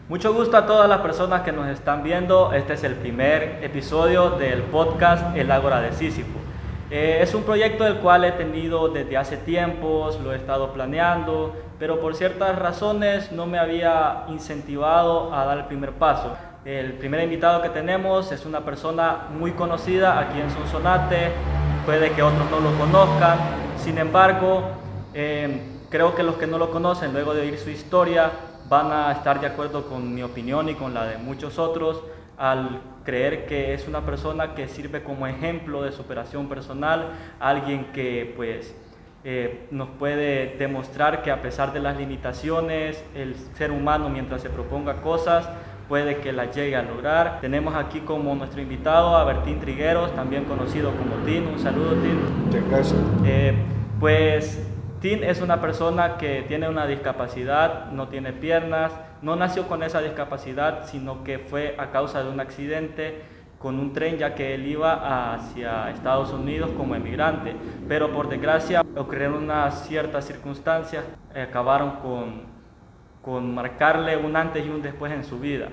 Mucho gusto a todas las personas que nos están viendo. Este es el primer episodio del podcast El Ágora de Sísifo. Es un proyecto del cual he tenido desde hace tiempos, lo he estado planeando, pero por ciertas razones no me había incentivado a dar el primer paso. El primer invitado que tenemos es una persona muy conocida aquí en Sonsonate, puede que otros no lo conozcan, sin embargo, creo que los que no lo conocen, luego de oír su historia, van a estar de acuerdo con mi opinión y con la de muchos otros al creer que es una persona que sirve como ejemplo de superación personal, alguien que pues nos puede demostrar que a pesar de las limitaciones, el ser humano mientras se proponga cosas, puede que las llegue a lograr. Tenemos aquí como nuestro invitado a Bertín Trigueros, también conocido como Tin. Un saludo, Tin. Muchas gracias. Pues Tin es una persona que tiene una discapacidad, no tiene piernas, no nació con esa discapacidad, sino que fue a causa de un accidente con un tren, ya que él iba hacia Estados Unidos como emigrante, pero por desgracia ocurrieron unas ciertas circunstancias que acabaron con marcarle un antes y un después en su vida.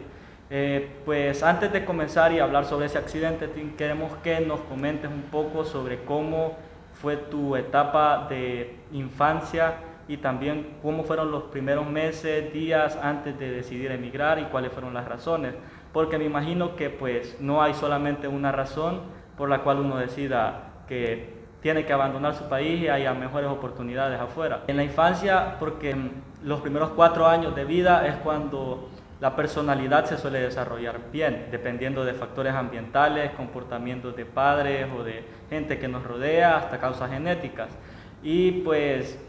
Pues antes de comenzar y hablar sobre ese accidente, Tim, queremos que nos comentes un poco sobre cómo fue tu etapa de infancia y también cómo fueron los primeros meses, días antes de decidir emigrar y cuáles fueron las razones, porque me imagino que pues no hay solamente una razón por la cual uno decida que tiene que abandonar su país y haya mejores oportunidades afuera. En la infancia, porque los primeros 4 años de vida es cuando la personalidad se suele desarrollar bien, dependiendo de factores ambientales, comportamientos de padres o de gente que nos rodea, hasta causas genéticas. Y pues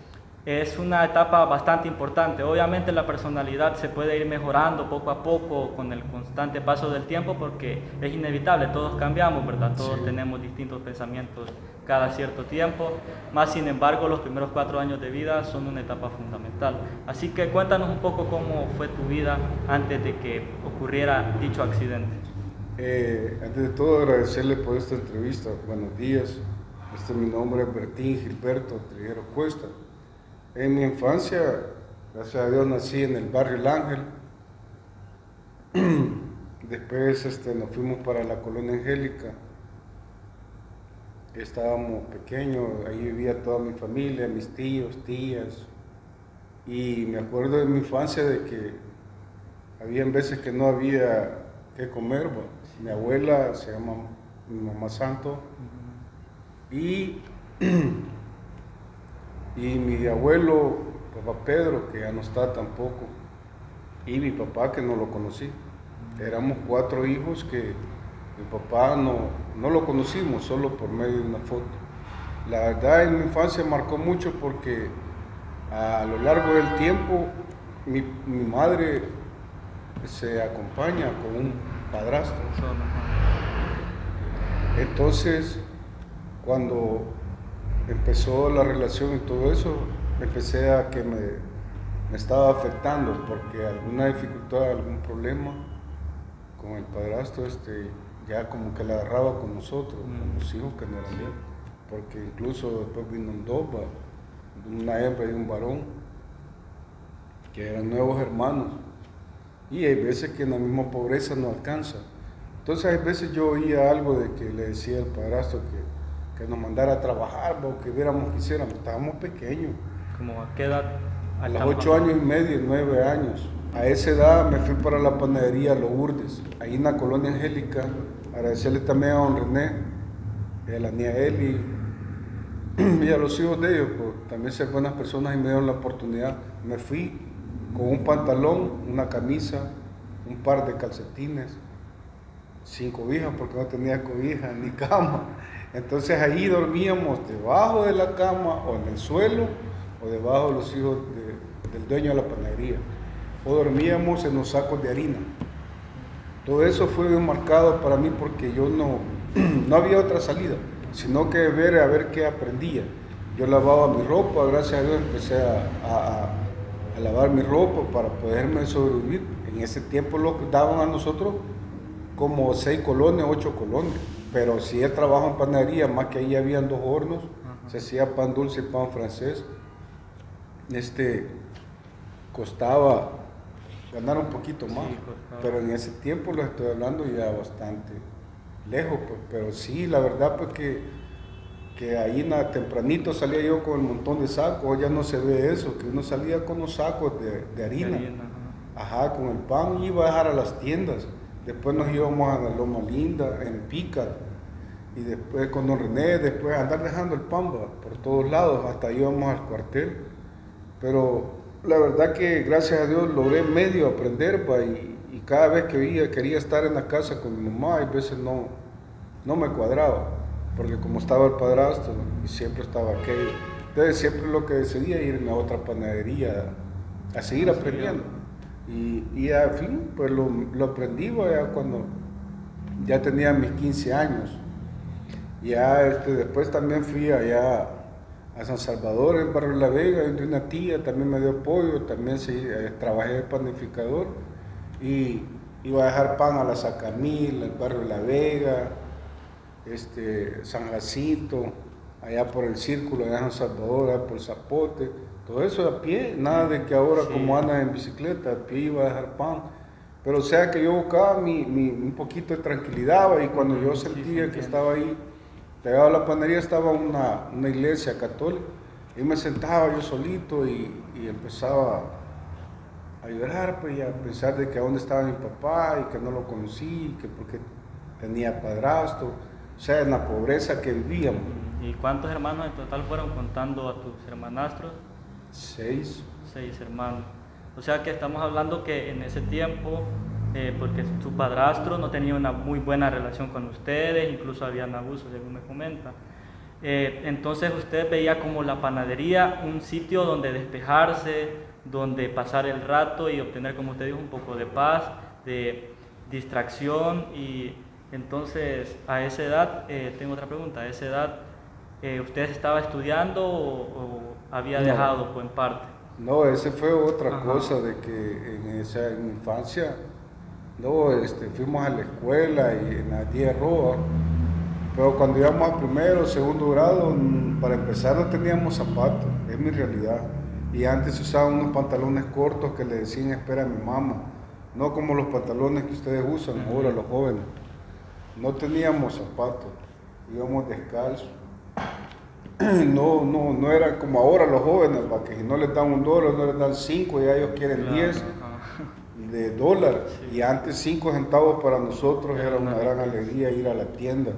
es una etapa bastante importante. Obviamente la personalidad se puede ir mejorando poco a poco con el constante paso del tiempo porque es inevitable, todos cambiamos, ¿verdad? Todos Sí. tenemos distintos pensamientos cada cierto tiempo, más sin embargo los primeros 4 años de vida son una etapa fundamental. Así que cuéntanos un poco cómo fue tu vida antes de que ocurriera dicho accidente. Antes de todo agradecerle por esta entrevista. Buenos días. Mi nombre es Bertín Gilberto Trigueros Cuesta. En mi infancia, gracias a Dios, nací en el barrio El Ángel. Después nos fuimos para la Colonia Angélica. Estábamos pequeños, ahí vivía toda mi familia, mis tíos, tías. Y me acuerdo de mi infancia de que había veces que no había que comer. Bueno, mi abuela se llama mi mamá Santo y, y mi abuelo, papá Pedro, que ya no está tampoco, y mi papá, que no lo conocí. Éramos 4 hijos que mi papá no lo conocimos, solo por medio de una foto. La verdad, en mi infancia marcó mucho porque a lo largo del tiempo mi madre se acompaña con un padrastro. Entonces, cuando empezó la relación y todo eso, empecé a que me estaba afectando porque alguna dificultad, algún problema con el padrastro, ya como que la agarraba con nosotros, con los hijos que no eran de él, porque incluso después vino un dos, una hembra y un varón, que eran nuevos hermanos, y hay veces que en la misma pobreza no alcanza. Entonces hay veces yo oía algo de que le decía al padrastro que nos mandara a trabajar, o que viéramos que hiciéramos, estábamos pequeños. ¿Cómo a qué edad? A los 8 años y medio, 9 años. A esa edad me fui para la panadería Lourdes, ahí en la Colonia Angélica, agradecerle también a don René, y a la niña Eli, y a los hijos de ellos, por también ser buenas personas y me dieron la oportunidad. Me fui con un pantalón, una camisa, un par de calcetines, sin cobija porque no tenía cobija ni cama. Entonces ahí dormíamos debajo de la cama o en el suelo o debajo de los hijos del dueño de la panadería, o dormíamos en los sacos de harina. Todo eso fue marcado para mí porque yo no había otra salida, sino que ver a ver qué aprendía. Yo lavaba mi ropa, gracias a Dios empecé a lavar mi ropa para poderme sobrevivir. En ese tiempo lo daban a nosotros como 6 colones, 8 colones, pero si el trabajo en panadería, más que ahí habían 2 hornos, se hacía pan dulce y pan francés. Costaba ganar un poquito más. Sí, costaba. Pero en ese tiempo lo estoy hablando ya bastante lejos, pues. Pero sí, la verdad pues que ahí tempranito salía yo con un montón de sacos, ya no se ve eso, que uno salía con los sacos de harina, ajá, con el pan y iba a dejar a las tiendas. Después nos íbamos a la Loma Linda, en Pica, y después con don René, después andar dejando el pan por todos lados, hasta íbamos al cuartel. Pero la verdad que gracias a Dios logré medio aprender, y cada vez que quería estar en la casa con mi mamá, a veces no me cuadraba, porque como estaba el padrastro y siempre estaba aquello, entonces siempre lo que decidía irme a otra panadería a seguir aprendiendo. Y al fin, pues lo aprendí ya cuando ya tenía mis 15 años. Ya después también fui allá a San Salvador, en Barrio La Vega, donde una tía también me dio apoyo, también trabajé de panificador y iba a dejar pan a la Sacamil, al Barrio La Vega, San Jacinto, allá por el Círculo, allá en San Salvador, allá por el Zapote, todo eso a pie, nada de que ahora como andan en bicicleta, a pie iba a dejar pan. Pero o sea que yo buscaba un poquito de tranquilidad, y cuando yo sentía que estaba ahí, pegado a la panadería estaba una iglesia católica, y me sentaba yo solito y empezaba a llorar, pues, y a pensar de que a dónde estaba mi papá y que no lo conocí, que porque tenía padrastro, o sea, en la pobreza que vivíamos. ¿Y cuántos hermanos en total fueron contando a tus hermanastros? 6. 6 hermanos. O sea que estamos hablando que en ese tiempo, porque su padrastro no tenía una muy buena relación con ustedes, incluso habían abusos, según me comenta. Entonces usted veía como la panadería un sitio donde despejarse, donde pasar el rato y obtener, como usted dijo, un poco de paz, de distracción. Y entonces a esa edad, tengo otra pregunta, a esa edad, ¿usted estaba estudiando o había dejado en parte? No, ese fue otra cosa, de que en esa infancia, fuimos a la escuela y en la tía Roa, pero cuando íbamos a primero, segundo grado, para empezar no teníamos zapatos, es mi realidad. Y antes se usaban unos pantalones cortos que le decían espera a mi mamá, no como los pantalones que ustedes usan ahora los jóvenes. No teníamos zapatos, íbamos descalzos. No era como ahora los jóvenes, que si no les dan $1, no les dan 5, ya ellos quieren 10 de dólar. Sí. Y antes 5 centavos para nosotros era una gran alegría ir a la tienda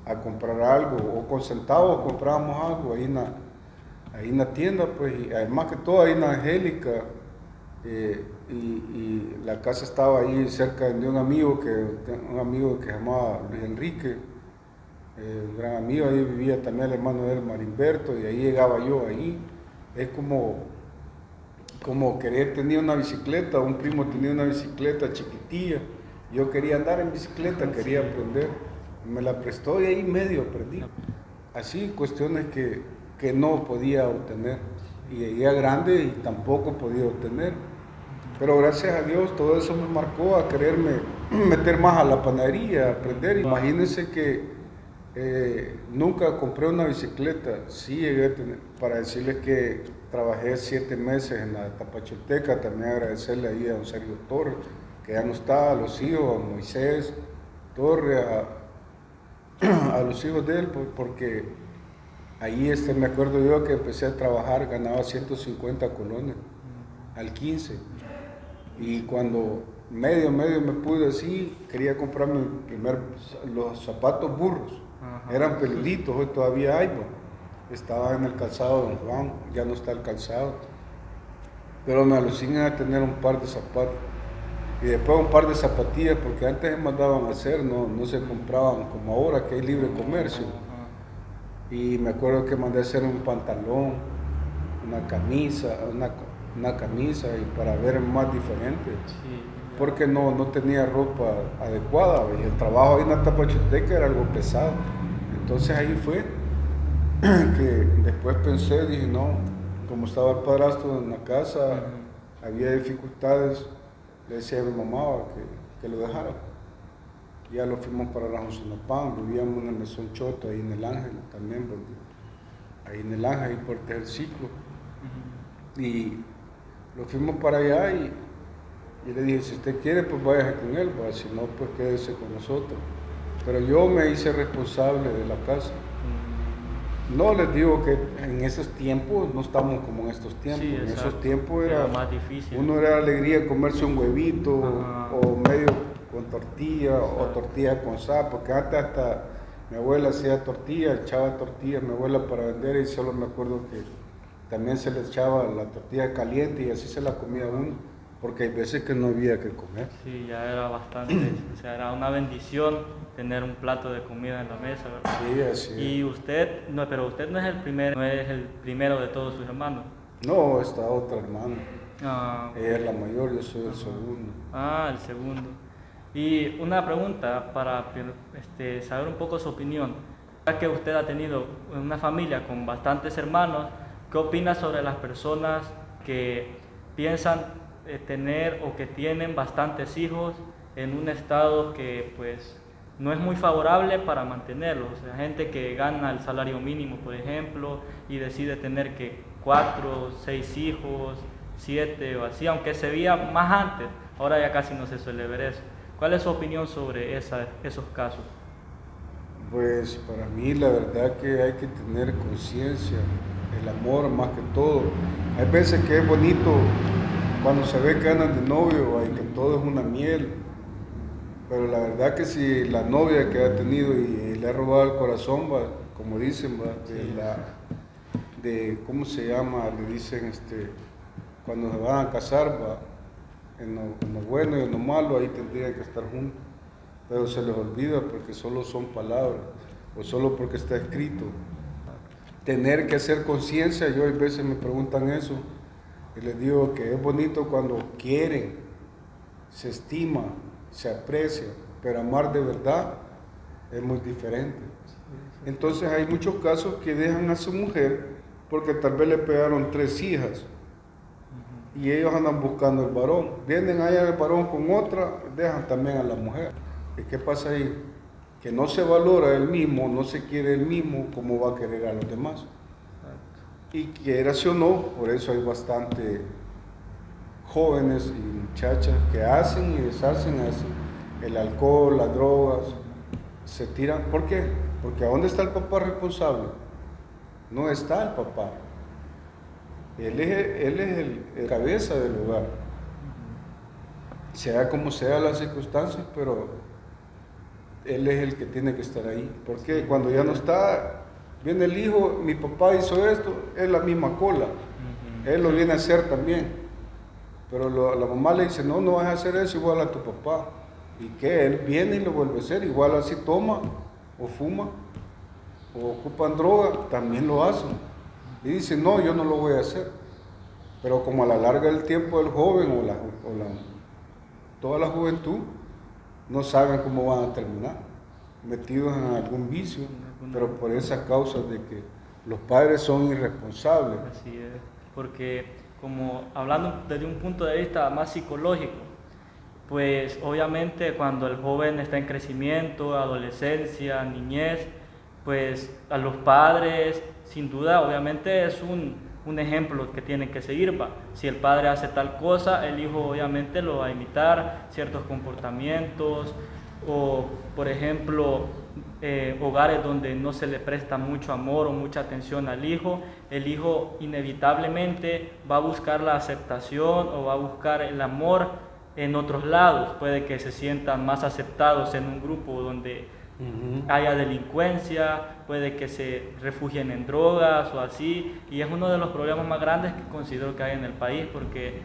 a comprar algo, o con centavos comprábamos algo ahí en la tienda, pues, y además que todo ahí en Angélica, y la casa estaba ahí cerca de un amigo que se llamaba Luis Enrique, un gran amigo, ahí vivía también el hermano de él, Marimberto, y ahí llegaba yo ahí. Es como querer tener una bicicleta, un primo tenía una bicicleta chiquitilla, yo quería andar en bicicleta, quería aprender, me la prestó y ahí medio aprendí. Así, cuestiones que no podía obtener, y llegué a grande y tampoco podía obtener. Pero gracias a Dios todo eso me marcó a quererme meter más a la panadería, a aprender. Imagínense que nunca compré una bicicleta, sí llegué a tener, para decirles que trabajé 7 meses en la Tapachoteca, también agradecerle ahí a don Sergio Torres, que ya no está, a los hijos, a Moisés Torres, a los hijos de él, porque ahí me acuerdo yo que empecé a trabajar, ganaba 150 colones al 15, y cuando medio me pude así, quería comprarme los zapatos burros. Eran peluditos, hoy todavía hay, estaba en el calzado de Don Juan, ya no está el calzado, pero me alucinan a tener un par de zapatos, y después un par de zapatillas, porque antes se mandaban a hacer, no se compraban como ahora que hay libre comercio. Y me acuerdo que mandé a hacer un pantalón, una camisa, y para ver más diferente, porque no tenía ropa adecuada, y el trabajo ahí en la Tapachoteca era algo pesado. Entonces ahí fue que después pensé, dije no, como estaba el padrastro en la casa, había dificultades, le decía a mi mamá que lo dejara. Ya lo fuimos para la Jonzonapán, vivíamos en el Mesón Choto, ahí en el Ángel también, ahí en el Ángel, ahí por el Ciclo. Y lo fuimos para allá, y Y le dije, si usted quiere, pues váyase con él, va, si no, pues quédese con nosotros. Pero yo me hice responsable de la casa. No les digo que en esos tiempos no estamos como en estos tiempos. Sí, en exacto. esos tiempos era más difícil. uno era alegría comerse un huevito Ajá. o medio con tortilla o tortilla con sal, porque antes hasta mi abuela hacía tortilla, echaba tortilla mi abuela para vender y solo me acuerdo que también se le echaba la tortilla caliente y así se la comía uno, porque hay veces que no había que comer. Sí, ya era bastante, o sea, era una bendición tener un plato de comida en la mesa, ¿verdad? Sí, así. Y usted, no, pero usted no es el primero de todos sus hermanos. No, está otra hermana. Ah, Ella es la mayor, yo soy el segundo. el segundo. Y una pregunta para saber un poco su opinión. Ya que usted ha tenido una familia con bastantes hermanos, ¿qué opina sobre las personas que piensan tener o que tienen bastantes hijos en un estado que pues no es muy favorable para mantenerlos? O sea, gente que gana el salario mínimo, por ejemplo, y decide tener que 4, 6 hijos, 7 o así, aunque se veía más antes, ahora ya casi no se suele ver eso. ¿Cuál es su opinión sobre esos casos? Pues para mí la verdad que hay que tener conciencia, el amor más que todo. Hay veces que es bonito cuando se ve que andan de novio y que todo es una miel, pero la verdad que si la novia que ha tenido y le ha robado el corazón, va, como dicen, va, de ¿cómo se llama? Le dicen cuando se van a casar, va, en lo bueno y en lo malo, ahí tendrían que estar juntos. Pero se les olvida porque solo son palabras o solo porque está escrito. Tener que hacer conciencia, yo a veces me preguntan eso y les digo que es bonito cuando quieren, se estima, se aprecia, pero amar de verdad es muy diferente. Entonces hay muchos casos que dejan a su mujer porque tal vez le pegaron 3 hijas y ellos andan buscando el varón. Vienen allá el varón con otra, dejan también a la mujer. ¿Y qué pasa ahí? Que no se valora él mismo, no se quiere él mismo, ¿cómo va a querer a los demás? Y quieras o no, por eso hay bastante jóvenes y muchachas que hacen y deshacen así. El alcohol, las drogas, se tiran. ¿Por qué? Porque ¿a dónde está el papá responsable? No está el papá. Él es el cabeza del hogar. Sea como sea las circunstancias, pero él es el que tiene que estar ahí. Porque cuando ya no está, viene el hijo, mi papá hizo esto, es la misma cola. Él lo viene a hacer también. Pero la mamá le dice, no vas a hacer eso igual a tu papá. ¿Y qué? Él viene y lo vuelve a hacer, igual así toma, o fuma, o ocupan droga, también lo hacen. Y dice, no, yo no lo voy a hacer. Pero como a la larga del tiempo el joven toda la juventud no saben cómo van a terminar, metidos en algún vicio, pero por esa causa de que los padres son irresponsables. Así es, porque como hablando desde un punto de vista más psicológico, pues obviamente cuando el joven está en crecimiento, adolescencia, niñez, pues a los padres, sin duda, obviamente es un ejemplo que tienen que seguir. Va. Si el padre hace tal cosa, el hijo obviamente lo va a imitar, ciertos comportamientos, o por ejemplo, hogares donde no se le presta mucho amor o mucha atención al hijo, el hijo inevitablemente va a buscar la aceptación o va a buscar el amor en otros lados. Puede que se sientan más aceptados en un grupo donde haya delincuencia, puede que se refugien en drogas o así, y es uno de los problemas más grandes que considero que hay en el país, porque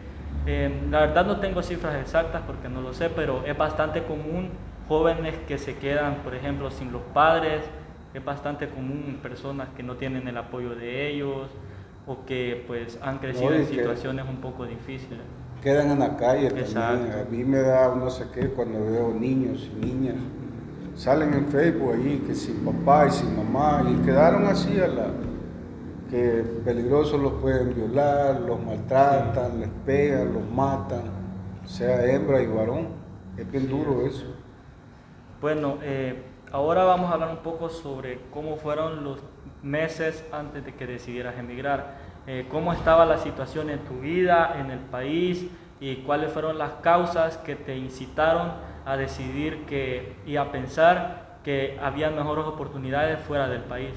la verdad no tengo cifras exactas porque no lo sé, pero es bastante común jóvenes que se quedan, por ejemplo, sin los padres, es bastante común personas que no tienen el apoyo de ellos o que pues han crecido en situaciones un poco difíciles. Quedan en la calle también. Exacto. A mí me da no sé qué cuando veo niños y niñas. Salen en Facebook allí que sin papá y sin mamá y quedaron así que peligrosos los pueden violar, los maltratan, les pegan, los matan, sea hembra y varón. Es bien duro eso. Bueno, ahora vamos a hablar un poco sobre cómo fueron los meses antes de que decidieras emigrar. ¿Cómo estaba la situación en tu vida, en el país? y cuáles fueron las causas que te incitaron a decidir y a pensar que había mejores oportunidades fuera del país.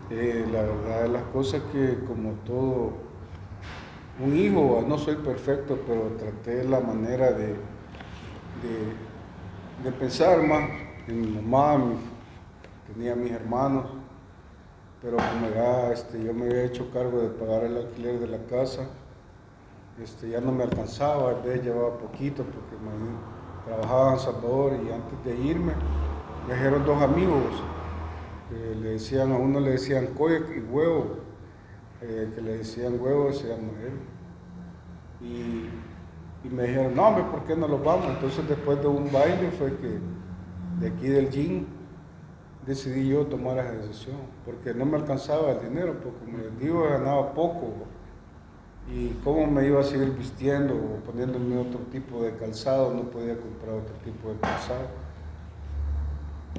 La verdad de las cosas que como todo un hijo, no soy perfecto, pero traté la manera de pensar más en mi mamá, tenía mis hermanos, pero como ya yo me había hecho cargo de pagar el alquiler de la casa, ya no me alcanzaba, a veces llevaba poquito porque trabajaba en Salvador, y antes de irme me dijeron dos amigos que le decían, a uno le decían coye y huevo, que le decían huevo se llama él, y me dijeron, no hombre, ¿por qué no los vamos? Entonces después de un baile fue que de aquí del gym decidí yo tomar esa decisión, porque no me alcanzaba el dinero, porque como les digo, ganaba poco, y cómo me iba a seguir vistiendo o poniéndome otro tipo de calzado, no podía comprar otro tipo de calzado.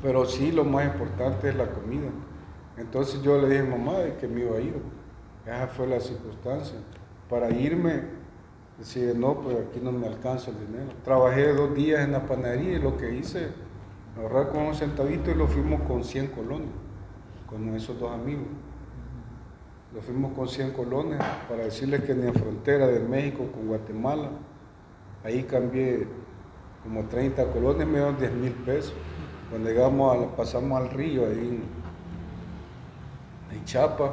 Pero sí, lo más importante es la comida. Entonces yo le dije a mamá de que me iba a ir, esa fue la circunstancia. Para irme, decía, no, pues aquí no me alcanza el dinero. Trabajé 2 días en la panadería y lo que hice, ahorrar con un centavito, y lo fuimos con 100 colones, con esos dos amigos. Lo fuimos con 100 colones para decirles que en la frontera de México con Guatemala, ahí cambié como 30 colones, me dieron 10,000 pesos. Cuando llegamos, pasamos al río, ahí en Chapa,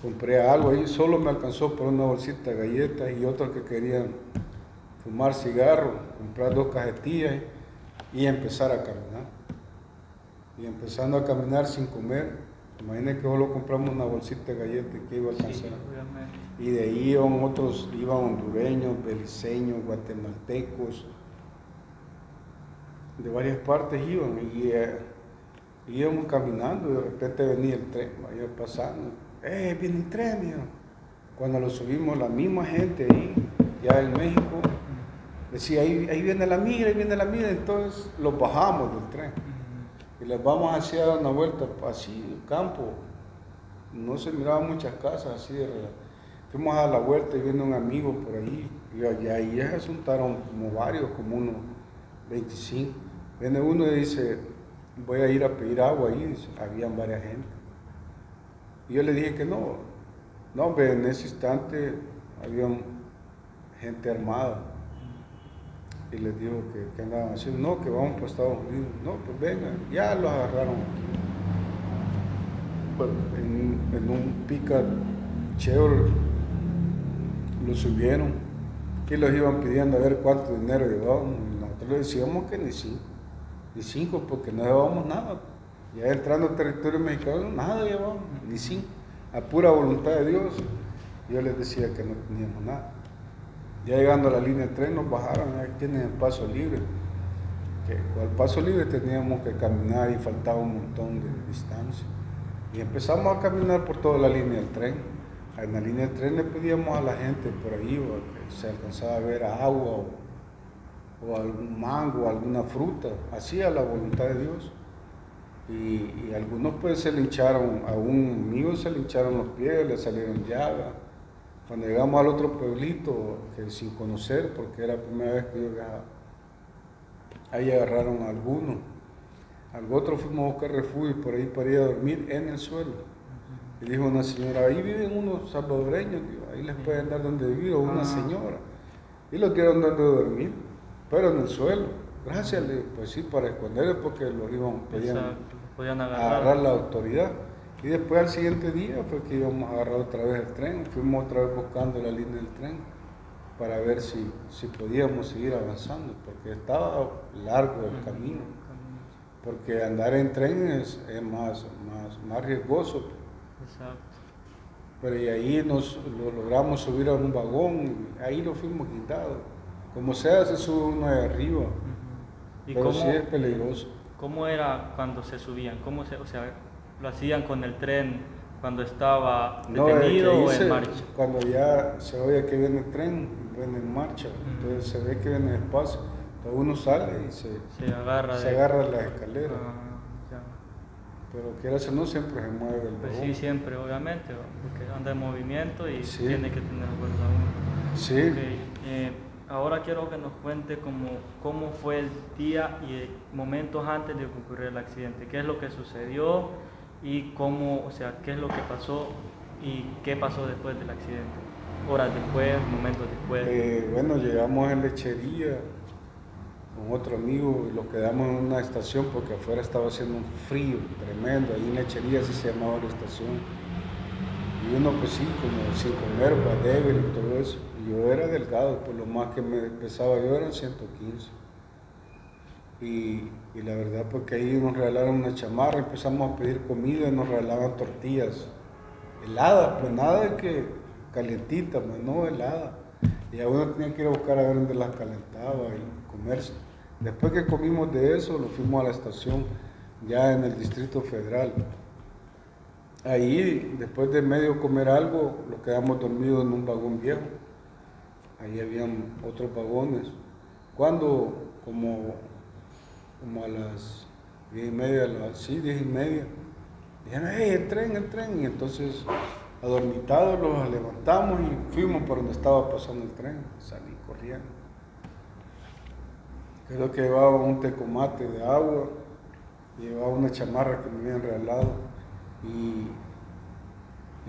compré algo ahí, solo me alcanzó por una bolsita de galletas, y otros que querían fumar cigarro, comprar 2 cajetillas y empezar a caminar. Y empezando a caminar sin comer, imagínense que solo compramos una bolsita de galletas que iba a alcanzar. Sí, y de ahí iban otros, iban hondureños, beliceños, guatemaltecos, de varias partes iban, y íbamos caminando, y de repente venía el tren, iba pasando, viene el tren, mío. Cuando lo subimos, la misma gente ahí, ya en México, decía, ahí viene la migra, entonces los bajamos del tren. Y les vamos a hacer una vuelta así, campo, no se miraban muchas casas así fuimos a la vuelta y viene un amigo por ahí, y ahí se juntaron como varios, como unos 25. Viene uno y dice, voy a ir a pedir agua ahí, dice, habían varias gente. Y yo le dije que no, hombre, en ese instante había gente armada. Y les dijo que andaban haciendo, no, que vamos para Estados Unidos. No, pues vengan, ya los agarraron aquí. Pues, en un Pickup Chevrolet lo subieron y los iban pidiendo a ver cuánto dinero llevaban. Y nosotros les decíamos que ni cinco, porque no llevábamos nada. Ya entrando al territorio mexicano, nada llevábamos, ni 5, a pura voluntad de Dios. Yo les decía que no teníamos nada. Ya llegando a la línea de tren nos bajaron, ahí tienen el paso libre. Que al paso libre teníamos que caminar y faltaba un montón de distancia. Y empezamos a caminar por toda la línea del tren. En la línea del tren le pedíamos a la gente por ahí que se alcanzaba a ver agua o algún mango, alguna fruta, así a la voluntad de Dios. Y algunos pues se le hincharon, a un amigo se le hincharon los pies, le salieron llagas. Cuando llegamos al otro pueblito, que sin conocer, porque era la primera vez que yo viajaba, ahí agarraron a algunos. Al otro fuimos a buscar refugio por ahí para ir a dormir en el suelo. Y dijo una señora, ahí viven unos salvadoreños, ahí les pueden dar donde vivir, o una señora. Y los dieron donde dormir, pero en el suelo. Gracias, pues sí, para esconderlos, porque los podían agarrar la autoridad. Y después al siguiente día fue que íbamos a agarrar otra vez el tren, fuimos otra vez buscando la línea del tren para ver si podíamos seguir avanzando, porque estaba largo el camino, porque andar en tren es más riesgoso. Exacto. Pero y ahí lo logramos subir a un vagón, ahí lo fuimos quitados. Como sea, se sube uno de arriba, pero sí es peligroso. ¿Cómo era cuando se subían? ¿Lo hacían con el tren cuando estaba detenido o en marcha? Cuando ya se oye que viene el tren, viene en marcha, entonces se ve que viene despacio, entonces uno sale y se agarra a la escalera. Pero quieras o no, siempre se mueve el pues vagón. Sí, siempre, obviamente, porque anda en movimiento y tiene que tener fuerza uno. Sí. Okay. Ahora quiero que nos cuente cómo fue el día y momentos antes de que ocurriera el accidente. ¿Qué es lo que sucedió y cómo, o sea, qué es lo que pasó y qué pasó después del accidente? Horas después, momentos después. Bueno, llegamos en Lechería con otro amigo y lo quedamos en una estación porque afuera estaba haciendo un frío tremendo. Ahí en Lechería así se llamaba la estación. Y uno pues sí, como sin comer, va débil y todo eso. Y yo era delgado, pues lo más que me pesaba yo eran 115. Y la verdad pues que ahí nos regalaron una chamarra, empezamos a pedir comida y nos regalaban tortillas heladas, pues nada de que calientitas, pues no heladas. Y a uno tenía que ir a buscar a ver dónde las calentaba y comerse. Después que comimos de eso, lo fuimos a la estación, ya en el Distrito Federal. Ahí, después de medio comer algo, nos quedamos dormidos en un vagón viejo. Ahí habían otros vagones. Cuando, como a las 10:30, sí, 10:30, dijeron, hey, el tren. Y entonces, adormitados, los levantamos y fuimos por donde estaba pasando el tren. Salí corriendo. Creo que llevaba un tecomate de agua, llevaba una chamarra que me habían regalado. Y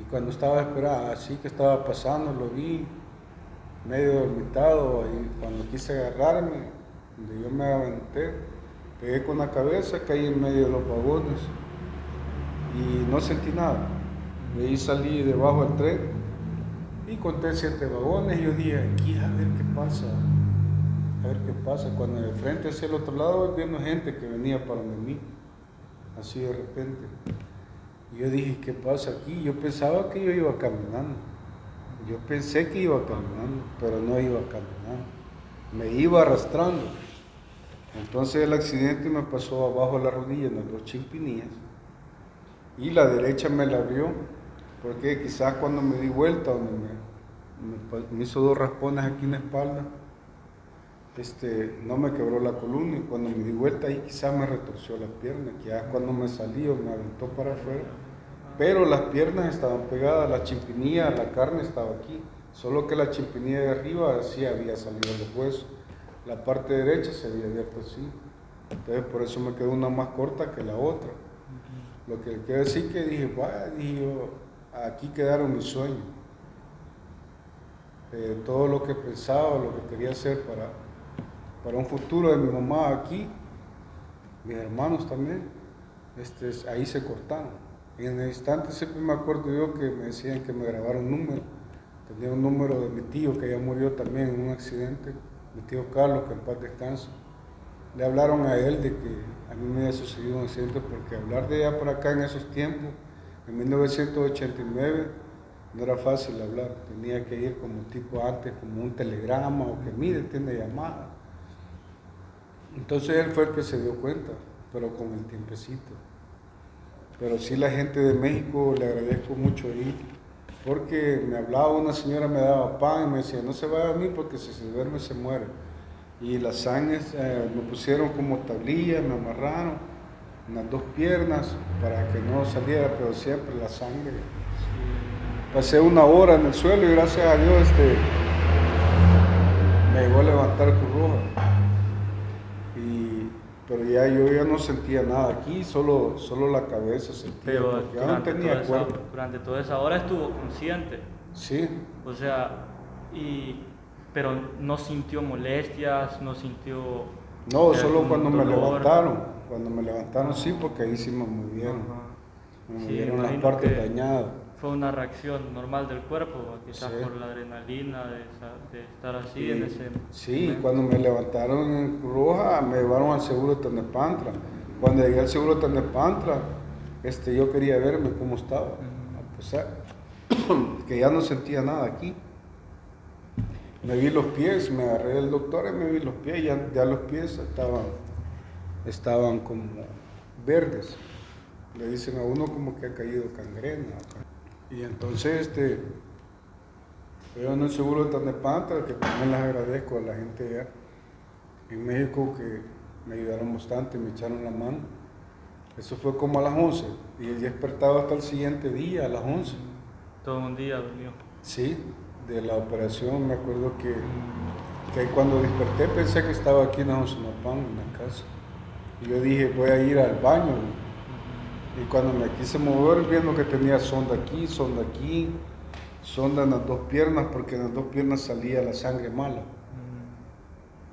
cuando estaba esperando, así que estaba pasando, lo vi medio dormitado y cuando quise agarrarme, donde yo me aventé, pegué con la cabeza, caí en medio de los vagones y no sentí nada. De ahí salí debajo del tren y conté 7 vagones y yo dije, aquí a ver qué pasa. A ver qué pasa. Cuando de frente hacia el otro lado viendo gente que venía para donde mí, así de repente. Y yo dije, ¿qué pasa aquí? Yo pensaba que yo iba caminando. Yo pensé que iba caminando, pero no iba caminando. Me iba arrastrando. Entonces el accidente me pasó abajo de la rodilla en las 2 chimpinillas. Y la derecha me la abrió, porque quizás cuando me di vuelta, donde me hizo 2 raspones aquí en la espalda, no me quebró la columna y cuando me di vuelta ahí quizás me retorció la pierna, que ya cuando me salió me aventó para afuera, pero las piernas estaban pegadas, la chimpinilla, la carne estaba aquí, solo que la chimpinilla de arriba sí había salido los huesos, la parte derecha se había abierto así, entonces por eso me quedó una más corta que la otra. Lo que quiero decir que dije, vaya, dije yo, aquí quedaron mis sueños, todo lo que pensaba, lo que quería hacer para un futuro de mi mamá aquí, mis hermanos también, ahí se cortaron. Y en el instante siempre me acuerdo yo que me decían que me grabara un número. Tenía un número de mi tío que ya murió también en un accidente, mi tío Carlos, que en paz descanse. Le hablaron a él de que a mí me había sucedido un accidente porque hablar de allá para acá en esos tiempos, en 1989, no era fácil hablar. Tenía que ir como tipo antes, como un telegrama o que mire, tiene llamada. Entonces él fue el que se dio cuenta, pero con el tiempecito. Pero sí, la gente de México le agradezco mucho ahí, porque me hablaba una señora, me daba pan y me decía, no se vaya a dormir porque si se duerme se muere. Y las sangres me pusieron como tablillas, me amarraron en las 2 piernas para que no saliera, pero siempre la sangre. Pasé 1 hora en el suelo y gracias a Dios me llegó a levantar Cruz Roja. Pero ya yo ya no sentía nada aquí, solo la cabeza sentía, Pero porque ya no tenía cuerpo. durante toda esa hora estuvo consciente. Sí. O sea, pero no sintió molestias, no sintió... No, solo cuando dolor. me levantaron sí, porque ahí sí me movieron. Ajá. Me Sí, movieron las imagino partes que dañadas. fue una reacción normal del cuerpo, quizás Sí. por la adrenalina de estar así en ese Sí, momento. cuando me levantaron en Cruz Roja, me llevaron al seguro de Tlalnepantla. Cuando llegué al seguro de Tlalnepantla, yo quería verme cómo estaba, a pesar que ya no sentía nada aquí. Me vi los pies, me agarré del doctor y me vi los pies, ya los pies estaban como verdes. Le dicen a uno como que ha caído gangrena. Y entonces, yo en el seguro de Tlalnepantla, que también les agradezco a la gente allá en México que me ayudaron bastante, me echaron la mano. Eso fue como a las 11 y he despertado hasta el siguiente día a las 11. Todo un día durmió. Sí, de la operación, me acuerdo que cuando desperté pensé que estaba aquí en Ajonzonopán, en la casa. Y yo dije, voy a ir al baño. Y cuando me quise mover, viendo que tenía sonda aquí, sonda en las dos piernas, porque en las dos piernas salía la sangre mala.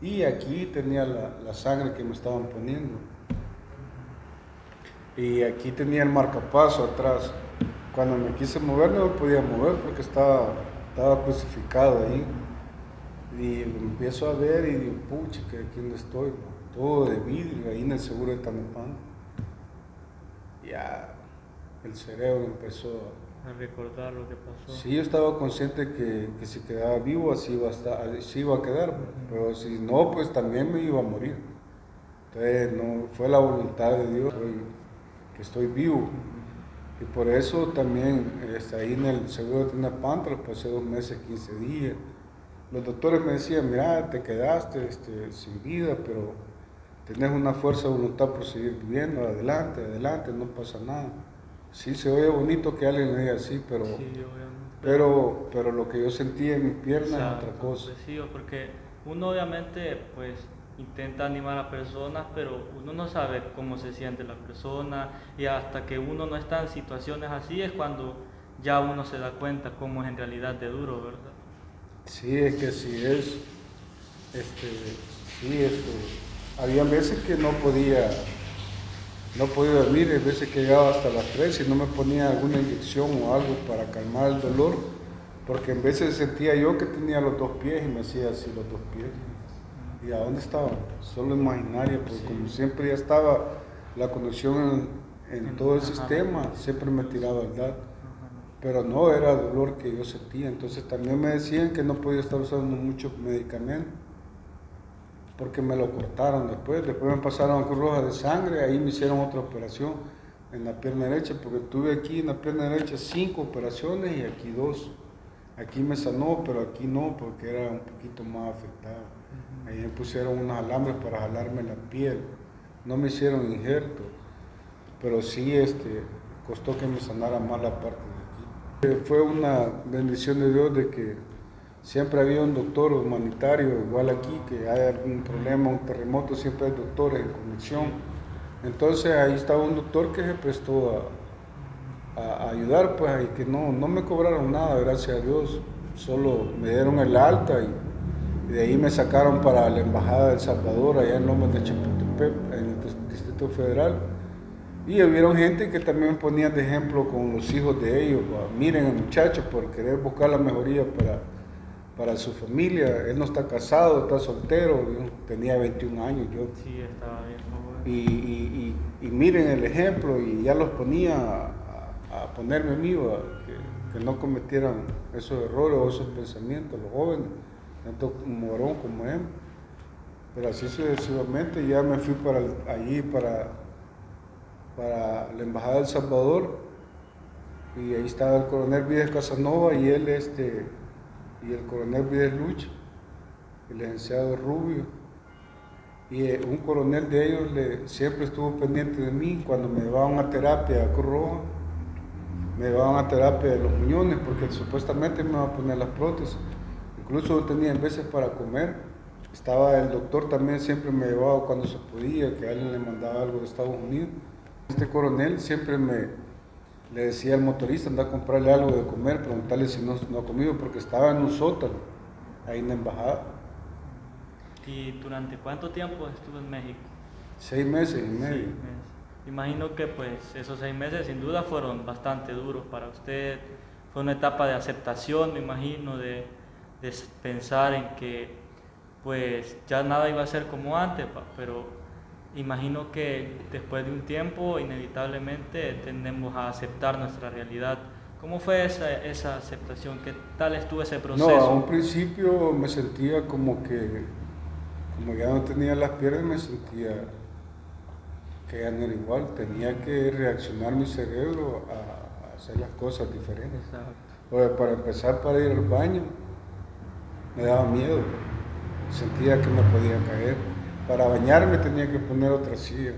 Y aquí tenía la sangre que me estaban poniendo. Y aquí tenía el marcapaso atrás. Cuando me quise mover no me podía mover porque estaba crucificado ahí. Y lo empiezo a ver y digo, pucha, que aquí donde estoy, todo de vidrio, ahí en el seguro de Tanopán. Ya el cerebro empezó A recordar lo que pasó. Sí, yo estaba consciente que si quedaba vivo así iba a quedar, pero si no, pues también me iba a morir. Entonces, no, fue la voluntad de Dios que estoy vivo. Y por eso también ahí en el seguro de Tanopán, pasé 2 meses, 15 días. Los doctores me decían, mira, te quedaste sin vida, pero tenés una fuerza de voluntad por seguir viviendo, adelante, no pasa nada. Sí, se oye bonito que alguien me diga así, pero, Sí, obviamente. pero lo que yo sentía en mi pierna es otra cosa. Pues sí, porque uno obviamente pues intenta animar a personas, pero uno no sabe cómo se siente la persona y hasta que uno no está en situaciones así es cuando ya uno se da cuenta cómo es en realidad de duro, ¿verdad? Sí, es que había veces que no podía dormir, hay veces que llegaba hasta las 3 y no me ponía alguna inyección o algo para calmar el dolor, porque en veces sentía yo que tenía los 2 pies y me hacía así los 2 pies. ¿Y a dónde estaba? Solo imaginaria, porque sí, como siempre ya estaba la conexión en todo el sistema, siempre me tiraba al dar. Pero no era dolor que yo sentía, entonces también me decían que no podía estar usando muchos medicamentos porque me lo cortaron después me pasaron a Cruz Roja de sangre, ahí me hicieron otra operación en la pierna derecha, porque tuve aquí en la pierna derecha 5 operaciones y aquí 2. Aquí me sanó, pero aquí no, porque era un poquito más afectado. Ahí me pusieron unos alambres para jalarme la piel, no me hicieron injertos, pero sí costó que me sanara más la parte de aquí. Fue una bendición de Dios de que siempre había un doctor humanitario, igual aquí, que hay algún problema, un terremoto, siempre hay doctores en conexión. Entonces ahí estaba un doctor que se prestó a ayudar, pues, y que no me cobraron nada, gracias a Dios. Solo me dieron el alta y de ahí me sacaron para la Embajada de El Salvador, allá en Lomas de Chapultepec, en el Distrito Federal. Y hubieron gente que también ponían de ejemplo con los hijos de ellos. Miren al muchacho por querer buscar la mejoría para su familia. Él no está casado, está soltero, tenía 21 años yo. Sí, estaba bien joven. Y miren el ejemplo, y ya los ponía a ponerme a mí, que no cometieran esos errores o esos pensamientos, los jóvenes, tanto morón como él. Pero así sucesivamente ya me fui allí para la Embajada de El Salvador, y ahí estaba el coronel Vides Casanova y él y el coronel Vides Lucha, el licenciado Rubio, y un coronel de ellos siempre estuvo pendiente de mí cuando me llevaban a terapia a Cruz Roja, me llevaban a terapia de los muñones porque supuestamente me iban a poner las prótesis, incluso yo tenía veces para comer. Estaba el doctor también, siempre me llevaba cuando se podía, que alguien le mandaba algo de Estados Unidos. Este coronel siempre le decía al motorista, anda a comprarle algo de comer, preguntarle si no ha comido, porque estaba en un sótano, ahí en la embajada. ¿Y durante cuánto tiempo estuvo en México? 6 meses y medio. 6 meses. Imagino que pues esos 6 meses sin duda fueron bastante duros para usted. Fue una etapa de aceptación, me imagino, de pensar en que pues ya nada iba a ser como antes, pero imagino que después de un tiempo inevitablemente tendemos a aceptar nuestra realidad. ¿Cómo fue esa aceptación? ¿Qué tal estuvo ese proceso? No, a un principio me sentía como ya no tenía las piernas, me sentía que ya no era igual. Tenía que reaccionar mi cerebro a hacer las cosas diferentes. Exacto. Para empezar, para ir al baño, me daba miedo. Sentía que me podía caer. Para bañarme tenía que poner otra silla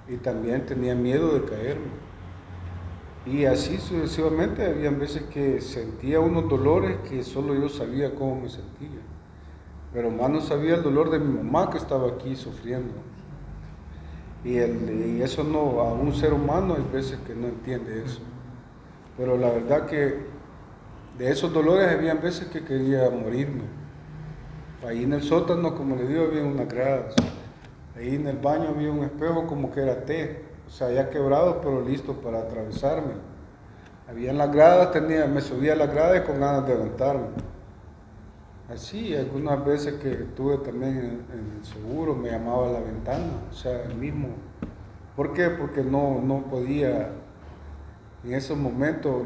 y también tenía miedo de caerme. Y así sucesivamente, habían veces que sentía unos dolores que solo yo sabía cómo me sentía. Pero más no sabía el dolor de mi mamá que estaba aquí sufriendo. Y eso no, a un ser humano hay veces que no entiende eso. Pero la verdad que de esos dolores había veces que quería morirme. Ahí en el sótano, como le digo, había unas gradas. Ahí en el baño había un espejo como que era T, o sea, ya quebrado, pero listo para atravesarme. Había en las gradas, me subía a las gradas con ganas de aventarme. Así, algunas veces que estuve también en el seguro, me llamaba a la ventana, o sea, el mismo. ¿Por qué? Porque no podía, en esos momentos,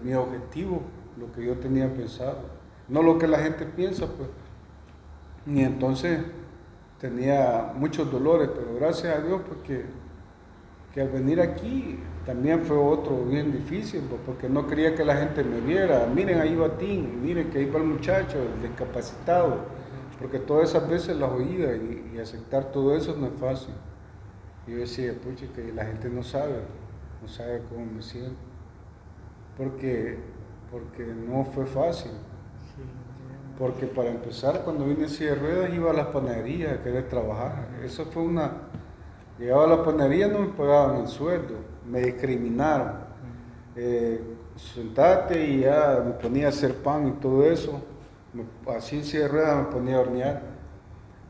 mi objetivo, lo que yo tenía pensado, no lo que la gente piensa, pues. Y entonces tenía muchos dolores, pero gracias a Dios, porque que al venir aquí también fue otro bien difícil, pues, porque no quería que la gente me viera. Miren, ahí va Tim, miren que ahí va el muchacho, el discapacitado, porque todas esas veces las oía y aceptar todo eso no es fácil. Y yo decía, pucha, que la gente no sabe cómo me siento, porque no fue fácil. Porque para empezar, cuando vine en silla de ruedas, iba a las panaderías a querer trabajar. Eso fue llegaba a la panadería, no me pagaban el sueldo, me discriminaron. Sentate y ya me ponía a hacer pan y todo eso. Así en silla de ruedas me ponía a hornear.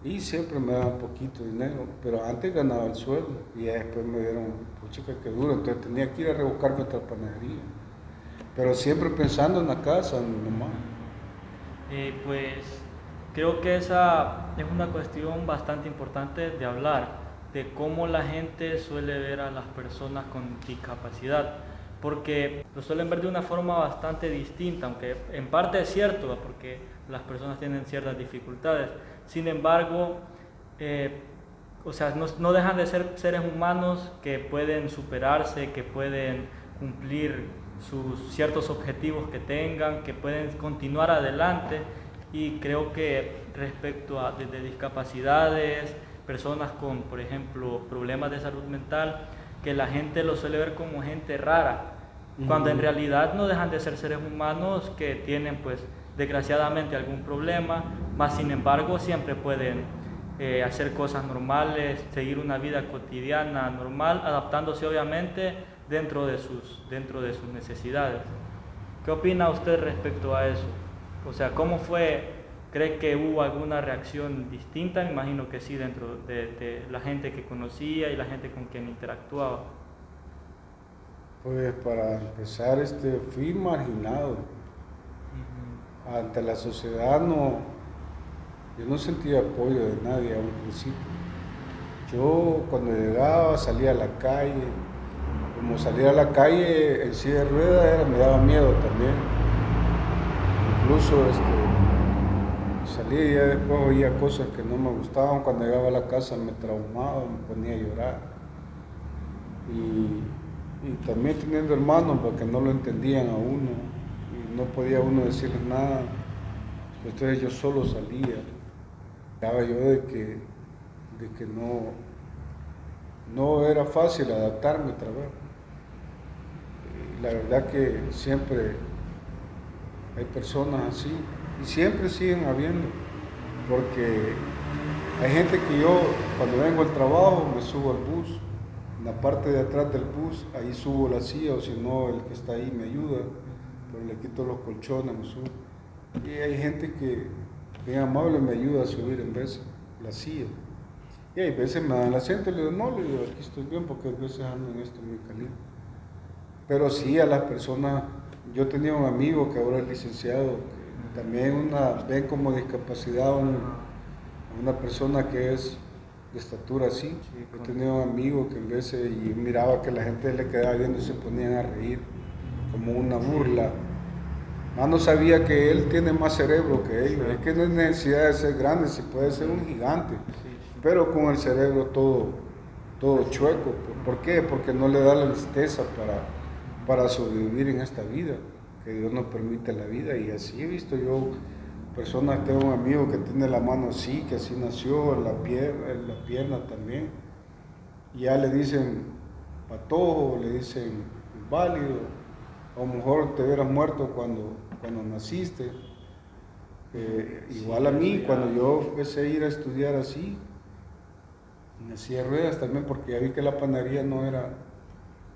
Y siempre me daban poquito dinero, pero antes ganaba el sueldo. Y ya después me dieron, pucha, que duro, entonces tenía que ir a rebuscarme otra panadería. Pero siempre pensando en la casa, nomás. Pues creo que esa es una cuestión bastante importante de hablar, de cómo la gente suele ver a las personas con discapacidad, porque lo suelen ver de una forma bastante distinta, aunque en parte es cierto, ¿va? Porque las personas tienen ciertas dificultades. Sin embargo, o sea, no dejan de ser seres humanos que pueden superarse, que pueden cumplir sus ciertos objetivos que tengan, que pueden continuar adelante. Y creo que respecto a de discapacidades, personas con, por ejemplo, problemas de salud mental, que la gente lo suele ver como gente rara, cuando en realidad no dejan de ser seres humanos que tienen, pues, desgraciadamente algún problema, más sin embargo siempre pueden hacer cosas normales, seguir una vida cotidiana normal, adaptándose obviamente dentro de sus necesidades. ¿Qué opina usted respecto a eso? O sea, ¿cómo fue? ¿Cree que hubo alguna reacción distinta? Me imagino que sí, dentro de la gente que conocía y la gente con quien interactuaba. Pues para empezar, fui marginado. Ante la sociedad yo no sentía apoyo de nadie a un principio. Yo cuando llegaba salía a la calle, como salía a la calle en silla de ruedas me daba miedo también. Incluso salía y ya después oía cosas que no me gustaban. Cuando llegaba a la casa me traumaba, me ponía a llorar. Y también teniendo hermanos porque no lo entendían a uno y no podía uno decirles nada. Entonces yo solo salía. Daba yo de que no era fácil adaptarme otra vez. La verdad que siempre hay personas así y siempre siguen habiendo, porque hay gente que yo cuando vengo al trabajo me subo al bus, en la parte de atrás del bus, ahí subo la silla o si no el que está ahí me ayuda, pero le quito los colchones, me subo. Y hay gente que bien amable me ayuda a subir en vez la silla. Y hay veces me dan el asiento y le digo, no, le digo, aquí estoy bien porque a veces ando en esto muy caliente. Pero sí a las personas, yo tenía un amigo que ahora es licenciado, que también ven como discapacidad a una persona que es de estatura así. Yo tenía un amigo que en veces y miraba que la gente le quedaba viendo y se ponían a reír, como una burla. No sabía que él tiene más cerebro que ellos, es que no hay necesidad de ser grande, se puede ser un gigante, pero con el cerebro todo chueco. ¿Por qué? Porque no le da la listeza para sobrevivir en esta vida, que Dios nos permite la vida. Y así he visto yo personas, tengo un amigo que tiene la mano así, que así nació, en la pierna también, y ya le dicen patojo, le dicen válido, o mejor te hubieras muerto cuando naciste. Igual a mí, cuando yo empecé a ir a estudiar así, me hacía ruedas también porque ya vi que la panadería no era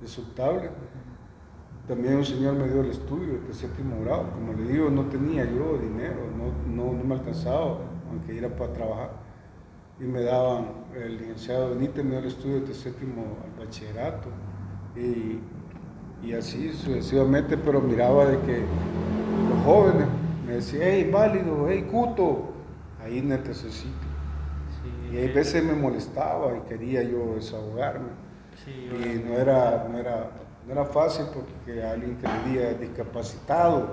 disfrutable. También un señor me dio el estudio de séptimo grado, como le digo, no tenía yo dinero, no me alcanzaba, aunque ir para trabajar. Y me daban, el licenciado Benítez me dio el estudio de séptimo al bachillerato, y así sucesivamente, pero miraba de que los jóvenes me decían, hey, válido, hey, cuto, ahí necesito. Sí, y hay veces me molestaba y quería yo desahogarme. Sí, y no era fácil porque alguien que le diga discapacitado.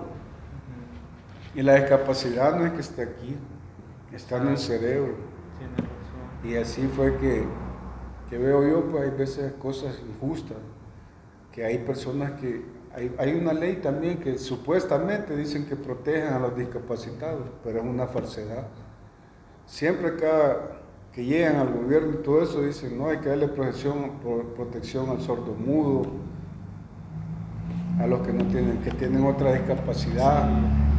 Y la discapacidad no es que esté aquí, está en el cerebro. Y así fue que veo yo, pues hay veces cosas injustas, que hay personas que, hay una ley también que supuestamente dicen que protegen a los discapacitados, pero es una falsedad. Siempre que llegan al gobierno y todo eso dicen, no, hay que darle protección al sordomudo, a los que tienen otra discapacidad,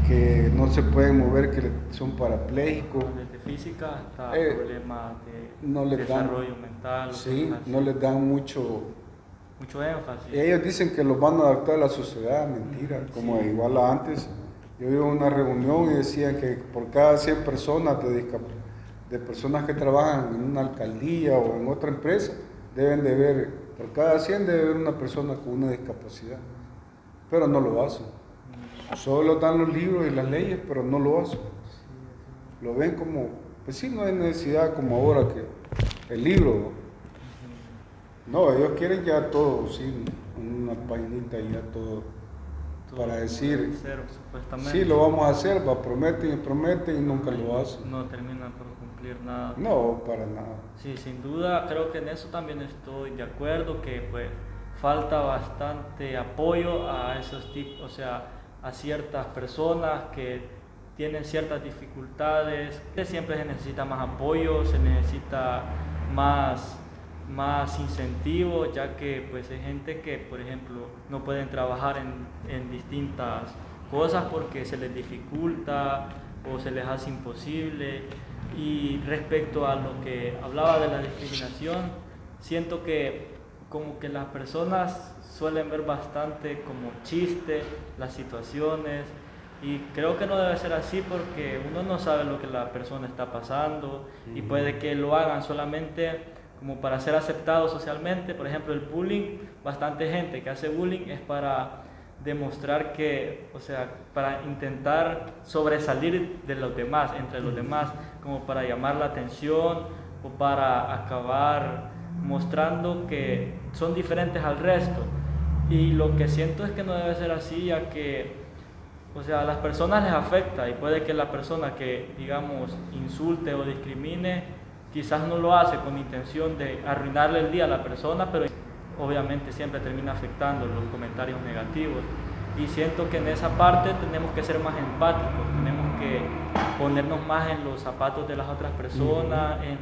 que no se pueden mover, que son parapléjicos. Desde física hasta problemas de desarrollo mental. Sí, no les dan mucho énfasis. Y ellos dicen que los van a adaptar a la sociedad, mentira, como sí. Igual a antes. Yo iba a una reunión y decían que por cada 100 personas de personas que trabajan en una alcaldía o en otra empresa, por cada 100 debe haber una persona con una discapacidad. Pero no lo hacen. Solo dan los libros y las leyes, pero no lo hacen. Lo ven como, pues sí, no hay necesidad como ahora que el libro. No, ellos quieren ya todo, sí, una paginita y ya todo para decir, cero, supuestamente. Sí, lo vamos a hacer, prometen y nunca lo hacen. No terminan por cumplir nada. No, para nada. Sí, sin duda, creo que en eso también estoy de acuerdo, que pues falta bastante apoyo a esos tipos, o sea, a ciertas personas que tienen ciertas dificultades. Siempre se necesita más apoyo, se necesita más incentivos, ya que pues hay gente que, por ejemplo, no pueden trabajar en distintas cosas porque se les dificulta o se les hace imposible. Y respecto a lo que hablaba de la discriminación, siento que como que las personas suelen ver bastante como chiste las situaciones, y creo que no debe ser así porque uno no sabe lo que la persona está pasando y puede que lo hagan solamente como para ser aceptado socialmente. Por ejemplo, el bullying, bastante gente que hace bullying es para demostrar que, o sea, para intentar sobresalir de los demás, entre los demás, como para llamar la atención o para acabar mostrando que son diferentes al resto. Y lo que siento es que no debe ser así, ya que, o sea, a las personas les afecta y puede que la persona que, digamos, insulte o discrimine, quizás no lo hace con intención de arruinarle el día a la persona, pero obviamente siempre termina afectando los comentarios negativos. Y siento que en esa parte tenemos que ser más empáticos, tenemos que ponernos más en los zapatos de las otras personas, en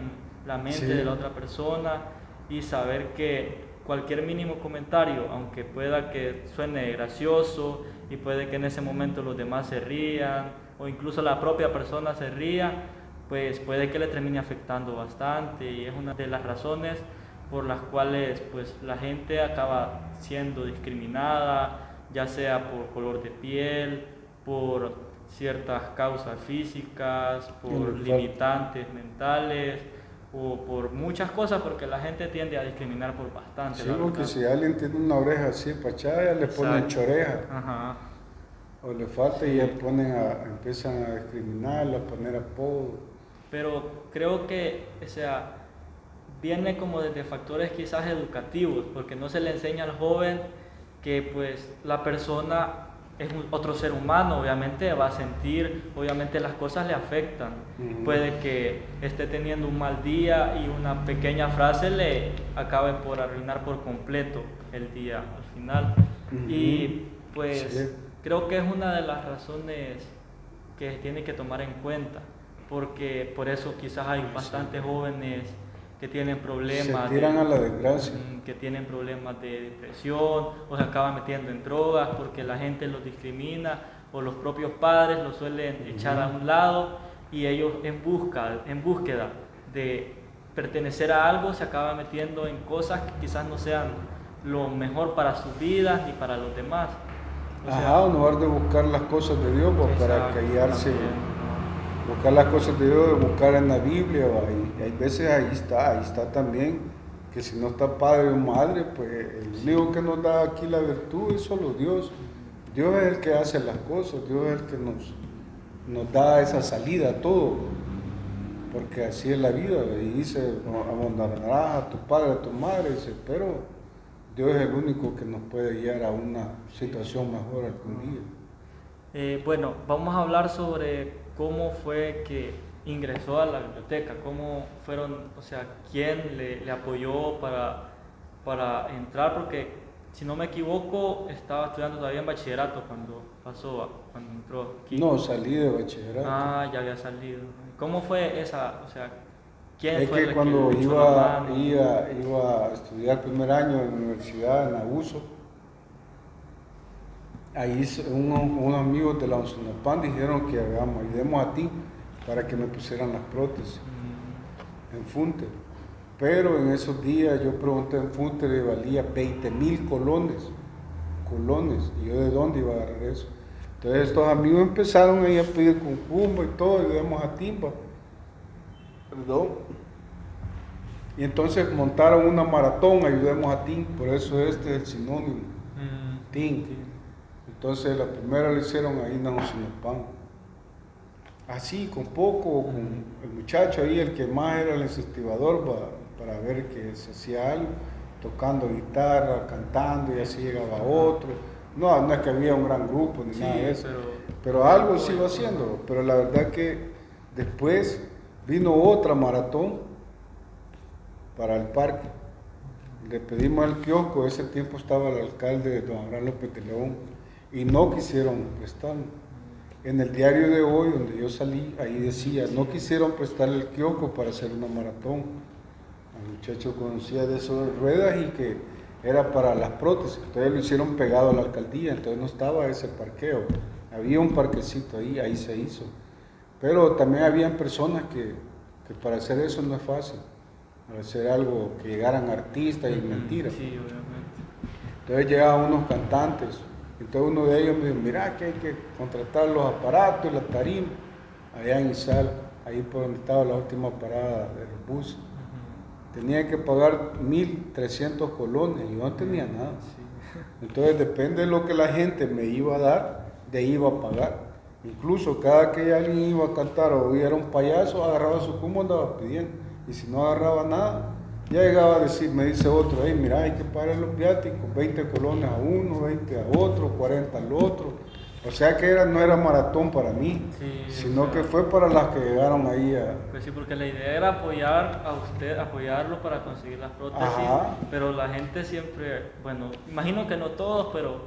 la mente de la otra persona, y saber que cualquier mínimo comentario, aunque pueda que suene gracioso y puede que en ese momento los demás se rían o incluso la propia persona se ría, pues puede que le termine afectando bastante, y es una de las razones por las cuales pues la gente acaba siendo discriminada, ya sea por color de piel, por ciertas causas físicas, por limitantes mentales o por muchas cosas, porque la gente tiende a discriminar por bastante. Sí, porque si alguien tiene una oreja así pachada, le ponen choreja. Ajá. O le falta y ya empiezan a discriminarla, a poner apodo. Pero creo que, o sea, viene como desde factores quizás educativos, porque no se le enseña al joven que pues la persona es otro ser humano, obviamente va a sentir, obviamente las cosas le afectan. Puede que esté teniendo un mal día y una pequeña frase le acabe por arruinar por completo el día al final. Y pues creo que es una de las razones que tiene que tomar en cuenta, porque por eso quizás hay bastantes jóvenes que tienen Se problemas tiran a la desgracia. que tienen problemas de depresión o se acaban metiendo en drogas porque la gente los discrimina o los propios padres los suelen echar a un lado y ellos en búsqueda de pertenecer a algo se acaban metiendo en cosas que quizás no sean lo mejor para sus vidas ni para los demás. Ajá, en lugar de buscar las cosas de Dios, pues, para callarse, también, buscar las cosas de Dios, buscar en la Biblia, ¿va? Y hay veces ahí está también, que si no está padre o madre, pues el único que nos da aquí la virtud es solo Dios. Dios es el que hace las cosas, Dios es el que nos da esa salida a todo, porque así es la vida, y dice, abandonarás a tu padre, a tu madre, dice, pero Dios es el único que nos puede guiar a una situación mejor algún día. Bueno, vamos a hablar sobre cómo fue que ingresó a la biblioteca, cómo fueron, o sea, quién le apoyó para entrar, porque si no me equivoco estaba estudiando todavía en bachillerato cuando entró aquí. No, salí de bachillerato. Ah, ya había salido. ¿Cómo fue esa, o sea, quién Es fue que el cuando que le echó la mano? iba a estudiar primer año en la universidad en Abuso, ahí unos amigos de la Onzonopan dijeron que ayudemos a ti para que me pusieran las prótesis en Funte. Pero en esos días yo pregunté en Funte y valía 20,000 colones, y yo de dónde iba a agarrar eso. Entonces estos amigos empezaron ahí a pedir con Cumba y todo, ayudemos a Timba. Perdón. Y entonces montaron una maratón, ayudemos a Tim, por eso este es el sinónimo, Tim. Entonces la primera la hicieron ahí en Onzonopan. Así, con poco, con el muchacho ahí, el que más era el incentivador para ver que se hacía algo, tocando guitarra, cantando y así llegaba otro. No es que había un gran grupo ni nada de eso, pero algo se iba haciendo. Pero la verdad que después vino otra maratón para el parque. Le pedimos al kiosco, ese tiempo estaba el alcalde don Abraham López de León y no quisieron prestar. En el diario de hoy, donde yo salí, ahí decía, no quisieron prestarle el kiosco para hacer una maratón. El muchacho conocía de eso de ruedas y que era para las prótesis, entonces lo hicieron pegado a la alcaldía, entonces no estaba ese parqueo, había un parquecito ahí se hizo. Pero también habían personas que para hacer eso no es fácil, para hacer algo que llegaran artistas y mentiras. Sí, obviamente. Entonces llegaban unos cantantes, entonces uno de ellos me dijo, mira que hay que contratar los aparatos y la tarima, allá en Izal, ahí por donde estaba la última parada de los buses. Tenía que pagar 1,300 colones y yo no tenía nada. Entonces depende de lo que la gente me iba a dar, de ahí iba a pagar. Incluso cada que alguien iba a cantar o era un payaso, agarraba su cumo y andaba pidiendo. Y si no agarraba nada, ya llegaba a decir, me dice otro, hey, mira, hay que pagar los viáticos, 20 colones a uno, 20 a otro, 40 al otro. O sea que no era maratón para mí, sino que fue para las que llegaron ahí a... Pues sí, porque la idea era apoyarlo para conseguir las prótesis, pero la gente siempre, bueno, imagino que no todos, pero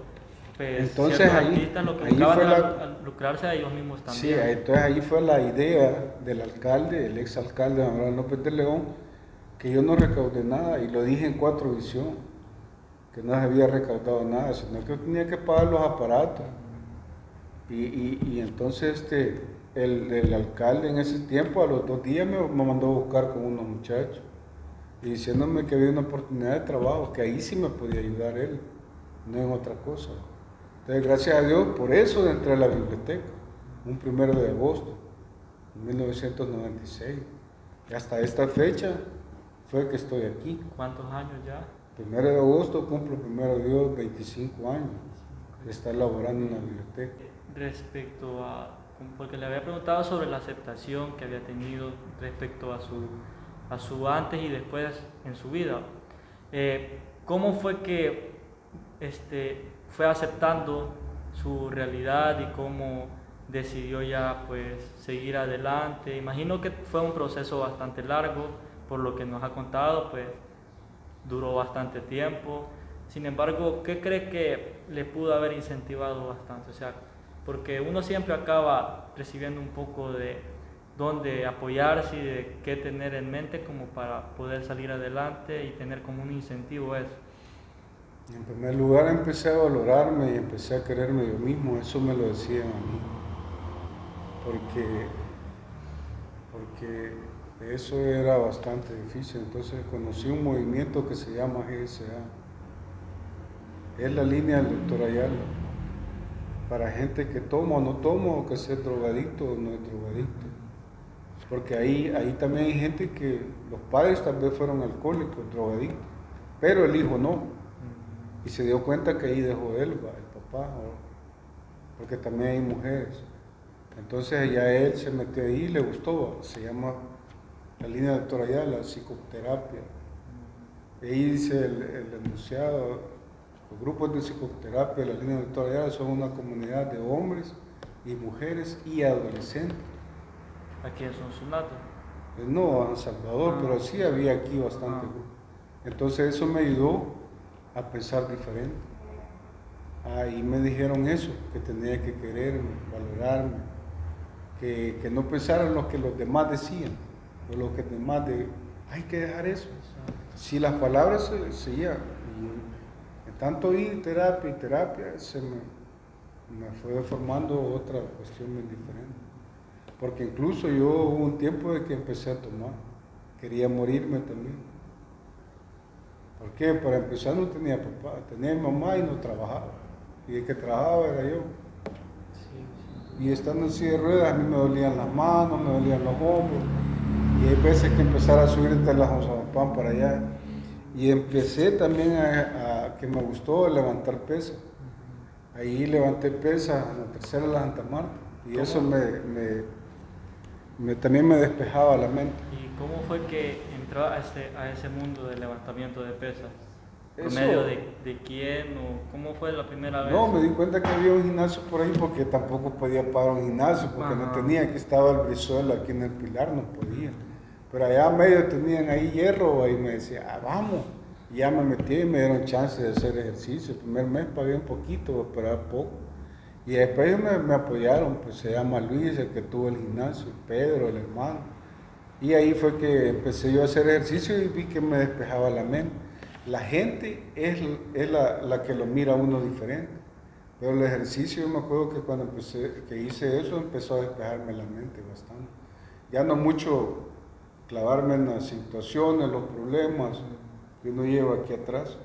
pues entonces ciertos ahí, artistas lo que ahí buscaban fue era lucrarse a ellos mismos también. Sí, entonces ahí fue la idea del alcalde, el exalcalde Manuel López de León, que yo no recaudé nada, y lo dije en 4 Visión, que no se había recaudado nada, sino que tenía que pagar los aparatos. Y entonces el alcalde en ese tiempo, a los 2 días me mandó a buscar con unos muchachos, y diciéndome que había una oportunidad de trabajo, que ahí sí me podía ayudar él, no en otra cosa. Entonces, gracias a Dios, por eso entré a la biblioteca, un 1 de agosto de 1996. Y hasta esta fecha fue que estoy aquí. ¿Cuántos años ya? 1 de agosto cumplo, primero Dios, 25 años de estar laborando en la biblioteca. Respecto a, porque le había preguntado sobre la aceptación que había tenido respecto a su antes y después en su vida. ¿Cómo fue que fue aceptando su realidad y cómo decidió ya pues seguir adelante? Imagino que fue un proceso bastante largo, por lo que nos ha contado, pues duró bastante tiempo. Sin embargo, ¿qué cree que le pudo haber incentivado bastante? O sea, porque uno siempre acaba recibiendo un poco dónde apoyarse y de qué tener en mente como para poder salir adelante y tener como un incentivo eso. En primer lugar empecé a valorarme y empecé a quererme yo mismo, eso me lo decían a mí, porque eso era bastante difícil. Entonces conocí un movimiento que se llama GSA, es la línea del doctor Ayala, para gente que toma o no toma, o que sea drogadicto o no es drogadicto. Porque ahí también hay gente que los padres tal vez fueron alcohólicos, drogadictos, pero el hijo no. Y se dio cuenta que ahí dejó él, el papá, porque también hay mujeres. Entonces ya él se metió ahí y le gustó, se llama la línea del doctor Ayala, psicoterapia. Ahí dice el enunciado, los grupos de psicoterapia de la línea del doctor Ayala son una comunidad de hombres y mujeres y adolescentes. ¿Aquí en Sonsonate? No, en Salvador, pero sí había aquí bastante grupo. Entonces eso me ayudó a pensar diferente. Y me dijeron eso, que tenía que quererme, valorarme, que no pensara en lo que los demás decían, o lo que los demás hay que dejar eso. Si las palabras se seguían, y en tanto ir terapia y terapia, se me fue formando otra cuestión muy diferente. Porque incluso yo hubo un tiempo de que empecé a tomar, quería morirme también. ¿Por qué? Para empezar no tenía papá, tenía mamá y no trabajaba. Y el que trabajaba era yo. Y estando en silla de ruedas, a mí me dolían las manos, me dolían los hombros. Y hay veces que empezar a subir desde la Josapán para allá. Y empecé también a que me gustó levantar pesas. Ahí levanté pesas en la tercera de la Santa Marta. Y ¿cómo? Eso también me despejaba la mente. ¿Y cómo fue que entró a ese mundo del levantamiento de pesas? ¿Por medio de quién o cómo fue la primera vez? No, me di cuenta que había un gimnasio por ahí porque tampoco podía pagar un gimnasio, porque no tenía, aquí estaba el Brizuela, aquí en el Pilar no podía. Pero allá a medio tenían ahí hierro y me decía, vamos. Y ya me metí y me dieron chance de hacer ejercicio. El primer mes pagué un poquito, esperaba poco. Y después me apoyaron, pues se llama Luis, el que tuvo el gimnasio, Pedro, el hermano. Y ahí fue que empecé yo a hacer ejercicio y vi que me despejaba la mente. La gente es la que lo mira a uno diferente. Pero el ejercicio, yo me acuerdo que cuando que hice eso, empezó a despejarme la mente bastante. Ya no mucho clavarme en las situaciones, los problemas que uno lleva aquí atrás,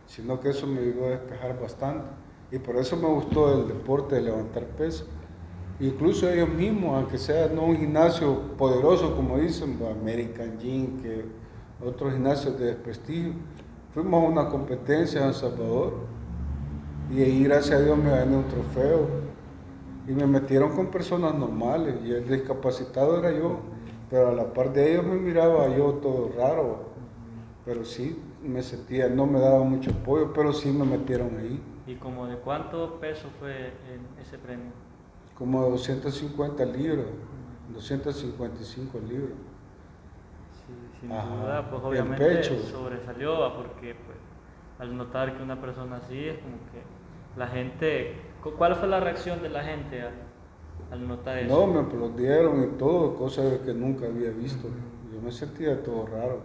sino que eso me ayudó a despejar bastante. Y por eso me gustó el deporte de levantar pesas. Incluso ellos mismos, aunque sea no un gimnasio poderoso, como dicen, American Gym, que otros gimnasios de desprestigio, fuimos a una competencia en San Salvador y ahí, gracias a Dios, me gané un trofeo y me metieron con personas normales y el discapacitado era yo, pero a la par de ellos me miraba yo todo raro, pero sí me sentía, no me daba mucho apoyo, pero sí me metieron ahí. ¿Y como de cuánto peso fue ese premio? Como 250 libras, 255 libras. Sí, sin duda, pues obviamente pecho sobresalió, porque pues, al notar que una persona así es como que la gente, ¿cuál fue la reacción de la gente al notar eso? No, me aplaudieron y todo, cosas que nunca había visto. Yo me sentía todo raro.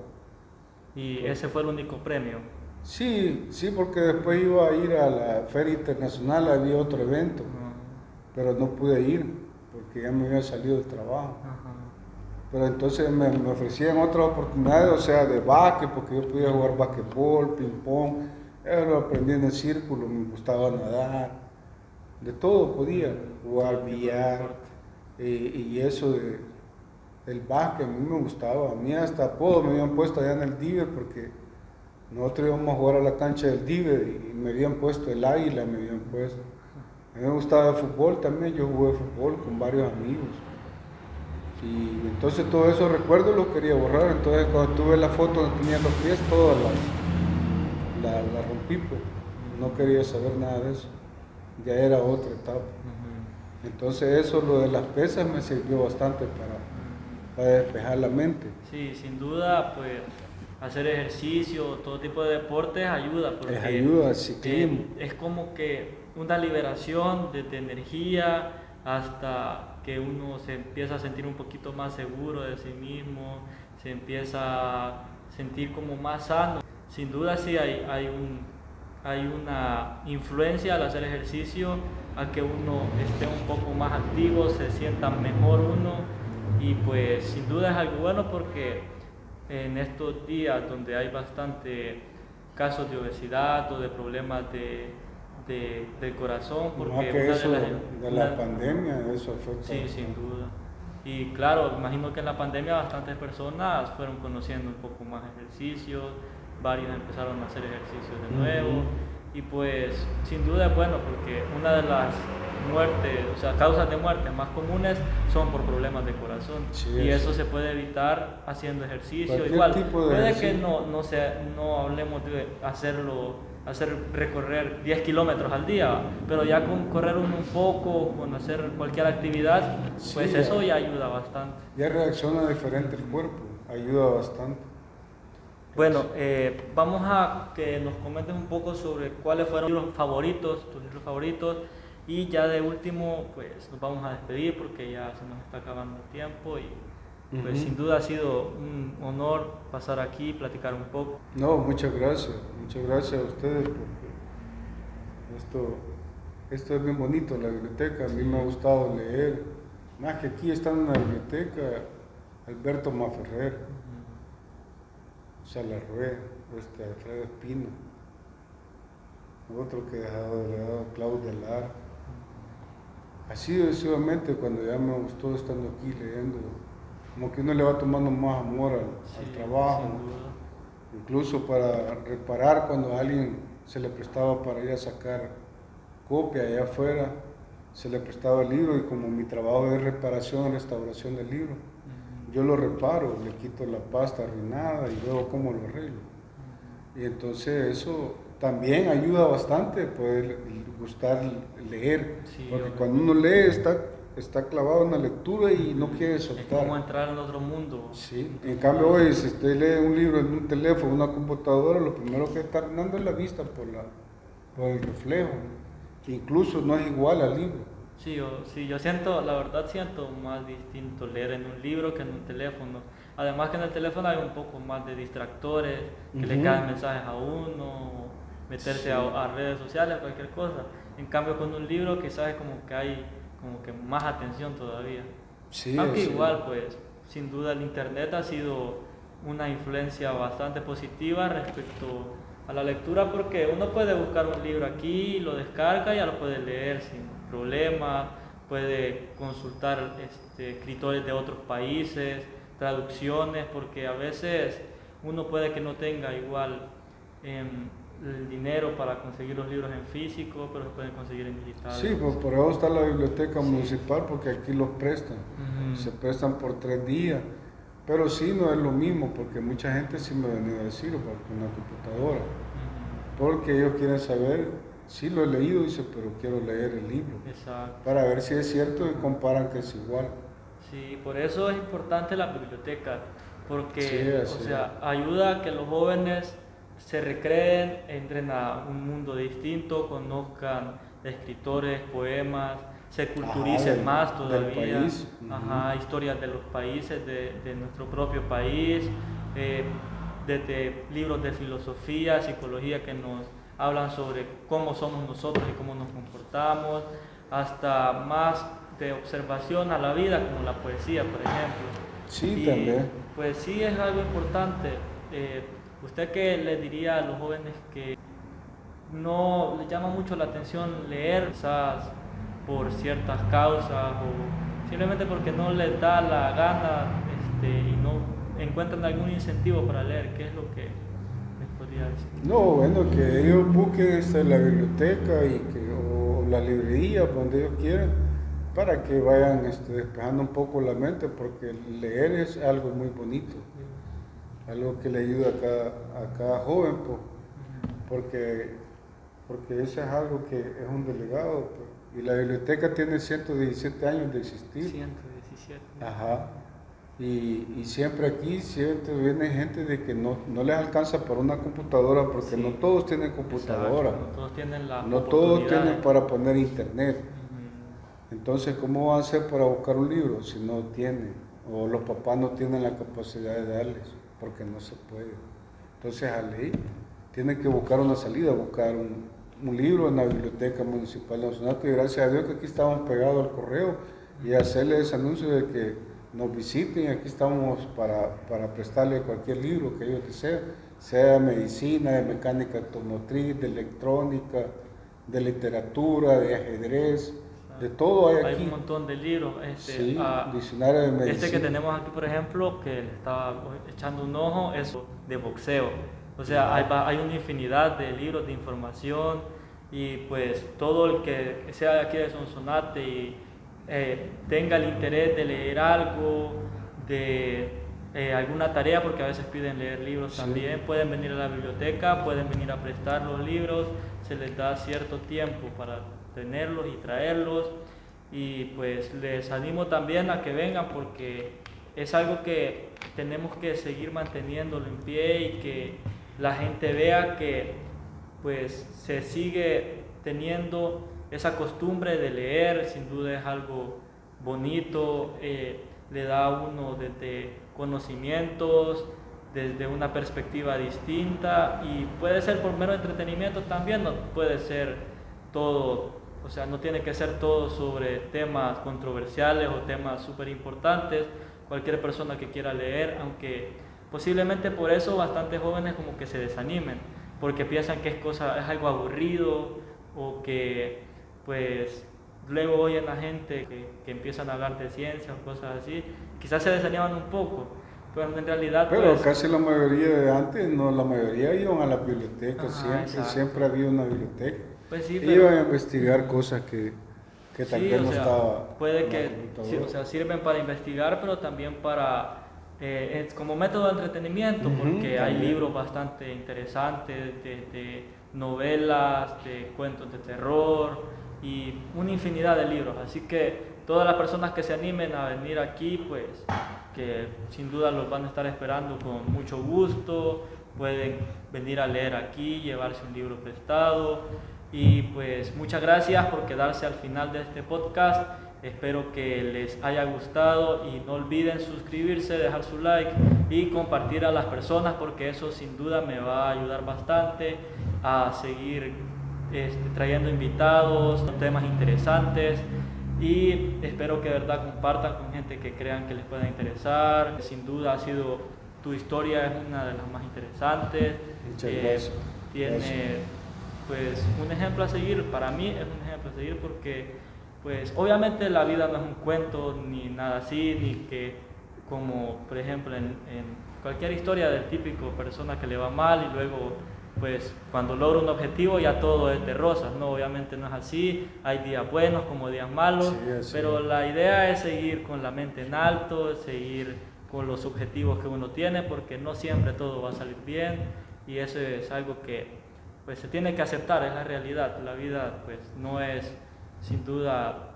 ¿Y ese fue el único premio? Sí, porque después iba a ir a la Feria Internacional, había otro evento, pero no pude ir porque ya me había salido del trabajo. Pero entonces me ofrecían otras oportunidades, o sea, de básquet, porque yo podía jugar básquetbol, ping-pong, yo lo aprendí en el círculo, me gustaba nadar, de todo podía, jugar billar, y eso del básquet a mí me gustaba, a mí hasta apodo me habían puesto allá en el Diver, porque nosotros íbamos a jugar a la cancha del Diver y me habían puesto el Águila, me habían puesto. A mí me gustaba el fútbol también, yo jugué fútbol con varios amigos. Y entonces todo eso recuerdo lo quería borrar, entonces cuando tuve la foto donde tenía los pies, todas la rompí, pues. No quería saber nada de eso, ya era otra etapa. Entonces eso, lo de las pesas me sirvió bastante para despejar la mente. Sí, sin duda, pues hacer ejercicio, todo tipo de deportes ayuda, porque ayuda, ciclismo. Es como que una liberación de energía, hasta que uno se empieza a sentir un poquito más seguro de sí mismo, se empieza a sentir como más sano. Sin duda sí hay una influencia al hacer ejercicio, a que uno esté un poco más activo, se sienta mejor uno, y pues sin duda es algo bueno, porque en estos días donde hay bastante casos de obesidad o de problemas del corazón, porque Más que una eso, de la una- pandemia, eso afecta sí, bastante. sin duda. Y claro, imagino que en la pandemia bastantes personas fueron conociendo un poco más ejercicios, varios empezaron a hacer ejercicios de nuevo, y pues sin duda es bueno, porque una de las muertes, o sea, causas de muerte más comunes son por problemas de corazón, Sí, y eso. eso se puede evitar haciendo ejercicio. Cualquier Igual, tipo de puede ejercicio. que no hablemos de hacer recorrer 10 kilómetros al día, pero ya con correr un poco, con hacer cualquier actividad, pues Sí, eso ya ayuda bastante. ya reacciona diferente el cuerpo, ayuda bastante. Bueno, vamos a que nos comentes un poco sobre cuáles fueron tus libros favoritos, y ya de último, pues nos vamos a despedir porque ya se nos está acabando el tiempo, y pues sin duda ha sido un honor pasar aquí, platicar un poco. No, muchas gracias a ustedes, porque esto es bien bonito, la biblioteca, a mí me ha gustado leer, más que aquí está en la biblioteca Alberto Maferrer, Salarrué, Alfredo Espino, otro que ha dejado de legado, Claudio Delar. Así sucesivamente, cuando ya me gustó estando aquí leyendo, como que uno le va tomando más amor al trabajo, Sin duda. incluso para reparar cuando a alguien se le prestaba para ir a sacar copia allá afuera, se le prestaba el libro, y como mi trabajo es reparación, restauración del libro, yo lo reparo, le quito la pasta arruinada y veo cómo lo arreglo. Y entonces eso también ayuda bastante, poder gustar leer, Sí, porque obvio. cuando uno lee está clavado en la lectura y no quiere Es como soltar. entrar en otro mundo. Sí, en cambio hoy si usted lee un libro en un teléfono, una computadora, lo primero que está arruinando es la vista por el reflejo, que incluso no es igual al libro. Sí, yo siento, la verdad siento más distinto leer en un libro que en un teléfono. Además que en el teléfono hay un poco más de distractores, que le caen mensajes a uno, meterse Sí. a redes sociales, cualquier cosa. En cambio con un libro quizás es como que hay como que más atención todavía. Sí, Aunque sí. igual, pues, sin duda el internet ha sido una influencia bastante positiva respecto a la lectura, porque uno puede buscar un libro aquí, lo descarga y ya lo puede leer sin problema, puede consultar escritores de otros países, traducciones, porque a veces uno puede que no tenga igual el dinero para conseguir los libros en físico, pero se pueden conseguir en digital. Sí, pues por eso está la biblioteca municipal, porque aquí los prestan. Ujú. Se prestan por 3 días. Pero sí, no es lo mismo, porque mucha gente sí me venía a decir, con la computadora. Ujú. Porque ellos quieren saber, sí lo he leído, dice, pero quiero leer el libro. Exacto. Para ver si es cierto y comparan que es igual. Sí, por eso es importante la biblioteca, porque Sí, o así sea, ayuda a que los jóvenes se recreen, entren a un mundo distinto, conozcan escritores, poemas, se culturicen del- más del todavía, país. ajá, historias de los países, de nuestro propio país, eh, desde libros de filosofía, psicología que nos hablan sobre cómo somos nosotros y cómo nos comportamos, hasta más de observación a la vida, como la poesía, por ejemplo. Sí, Y también. pues sí es algo importante. ¿Usted qué le diría a los jóvenes que no les llama mucho la atención leer, quizás por ciertas causas o simplemente porque no les da la gana y no encuentran algún incentivo para leer? ¿Qué es lo que les podría decir? No, bueno, que ellos busquen la biblioteca o la librería, donde ellos quieran, para que vayan despejando un poco la mente, porque leer es algo muy bonito, algo que le ayuda a cada joven, pues, porque eso es algo que es un delegado, pues, y la biblioteca tiene 117 años de existir. 117. Ajá. Y siempre aquí, siempre viene gente de que no les alcanza para una computadora, porque Sí. no todos tienen computadora, Exacto, no todos tienen la no todos oportunidad. tienen para poner internet. Entonces, ¿cómo va a hacer para buscar un libro si no tiene? O los papás no tienen la capacidad de darles, porque no se puede. Entonces, a ley, tiene que buscar una salida, buscar un libro en la Biblioteca Municipal de Sonsonate. Y gracias a Dios que aquí estamos pegados al correo y hacerle ese anuncio de que nos visiten. Aquí estamos para prestarle cualquier libro que ellos deseen, sea de medicina, de mecánica automotriz, de electrónica, de literatura, de ajedrez, de todo hay aquí. Hay un montón de libros. Sí, diccionario de medicina. Este que tenemos aquí, por ejemplo, que le estaba echando un ojo, es de boxeo. O sea, hay una infinidad de libros de información y pues todo el que sea de aquí de Sonsonate y tenga el interés de leer algo, de alguna tarea, porque a veces piden leer libros también, pueden venir a la biblioteca, pueden venir a prestar los libros, se les da cierto tiempo para tenerlos y traerlos, y pues les animo también a que vengan porque es algo que tenemos que seguir manteniéndolo en pie y que la gente vea que pues se sigue teniendo esa costumbre de leer. Sin duda es algo bonito, le da a uno desde conocimientos, desde una perspectiva distinta, y puede ser por mero entretenimiento también, no puede ser todo, o sea, no tiene que ser todo sobre temas controversiales o temas súper importantes. Cualquier persona que quiera leer, aunque posiblemente por eso bastantes jóvenes como que se desanimen, porque piensan que es algo aburrido, o que pues luego oyen a gente que empiezan a hablar de ciencia o cosas así, quizás se desaniman un poco, pero en realidad Pero pues, casi la mayoría de antes, no, la mayoría iban a la biblioteca, siempre había una biblioteca. pues sí, Iban a investigar cosas que tal sí, vez o no sea, estaba puede en la que computadora. o sea, sirven para investigar, pero también para es como método de entretenimiento, porque hay también. libros bastante interesantes de novelas, de cuentos de terror y una infinidad de libros. Así que todas las personas que se animen a venir aquí, pues que sin duda los van a estar esperando con mucho gusto. Pueden venir a leer aquí, llevarse un libro prestado. Y pues muchas gracias por quedarse al final de este podcast. Espero que les haya gustado y no olviden suscribirse, dejar su like y compartir a las personas, porque eso sin duda me va a ayudar bastante a seguir trayendo invitados, temas interesantes, y espero que de verdad compartan con gente que crean que les pueda interesar. Sin duda ha sido, tu historia es una de las más interesantes. Muchas gracias. Tiene pues un ejemplo a seguir, para mí es un ejemplo a seguir porque pues obviamente la vida no es un cuento ni nada así, ni que como por ejemplo en cualquier historia del típico persona que le va mal y luego pues cuando logra un objetivo ya todo es de rosas. No, obviamente no es así, hay días buenos como días malos, pero la idea es seguir con la mente en alto, seguir con los objetivos que uno tiene, porque no siempre todo va a salir bien, y eso es algo que pues se tiene que aceptar, es la realidad. La vida pues no es sin duda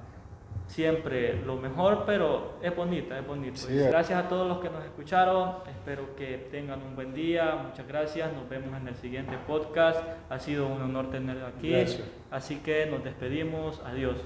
siempre lo mejor, pero es bonita, es bonito. Sí. Gracias a todos los que nos escucharon, espero que tengan un buen día, muchas gracias, nos vemos en el siguiente podcast. Ha sido un honor tenerlo aquí, así que nos despedimos, adiós.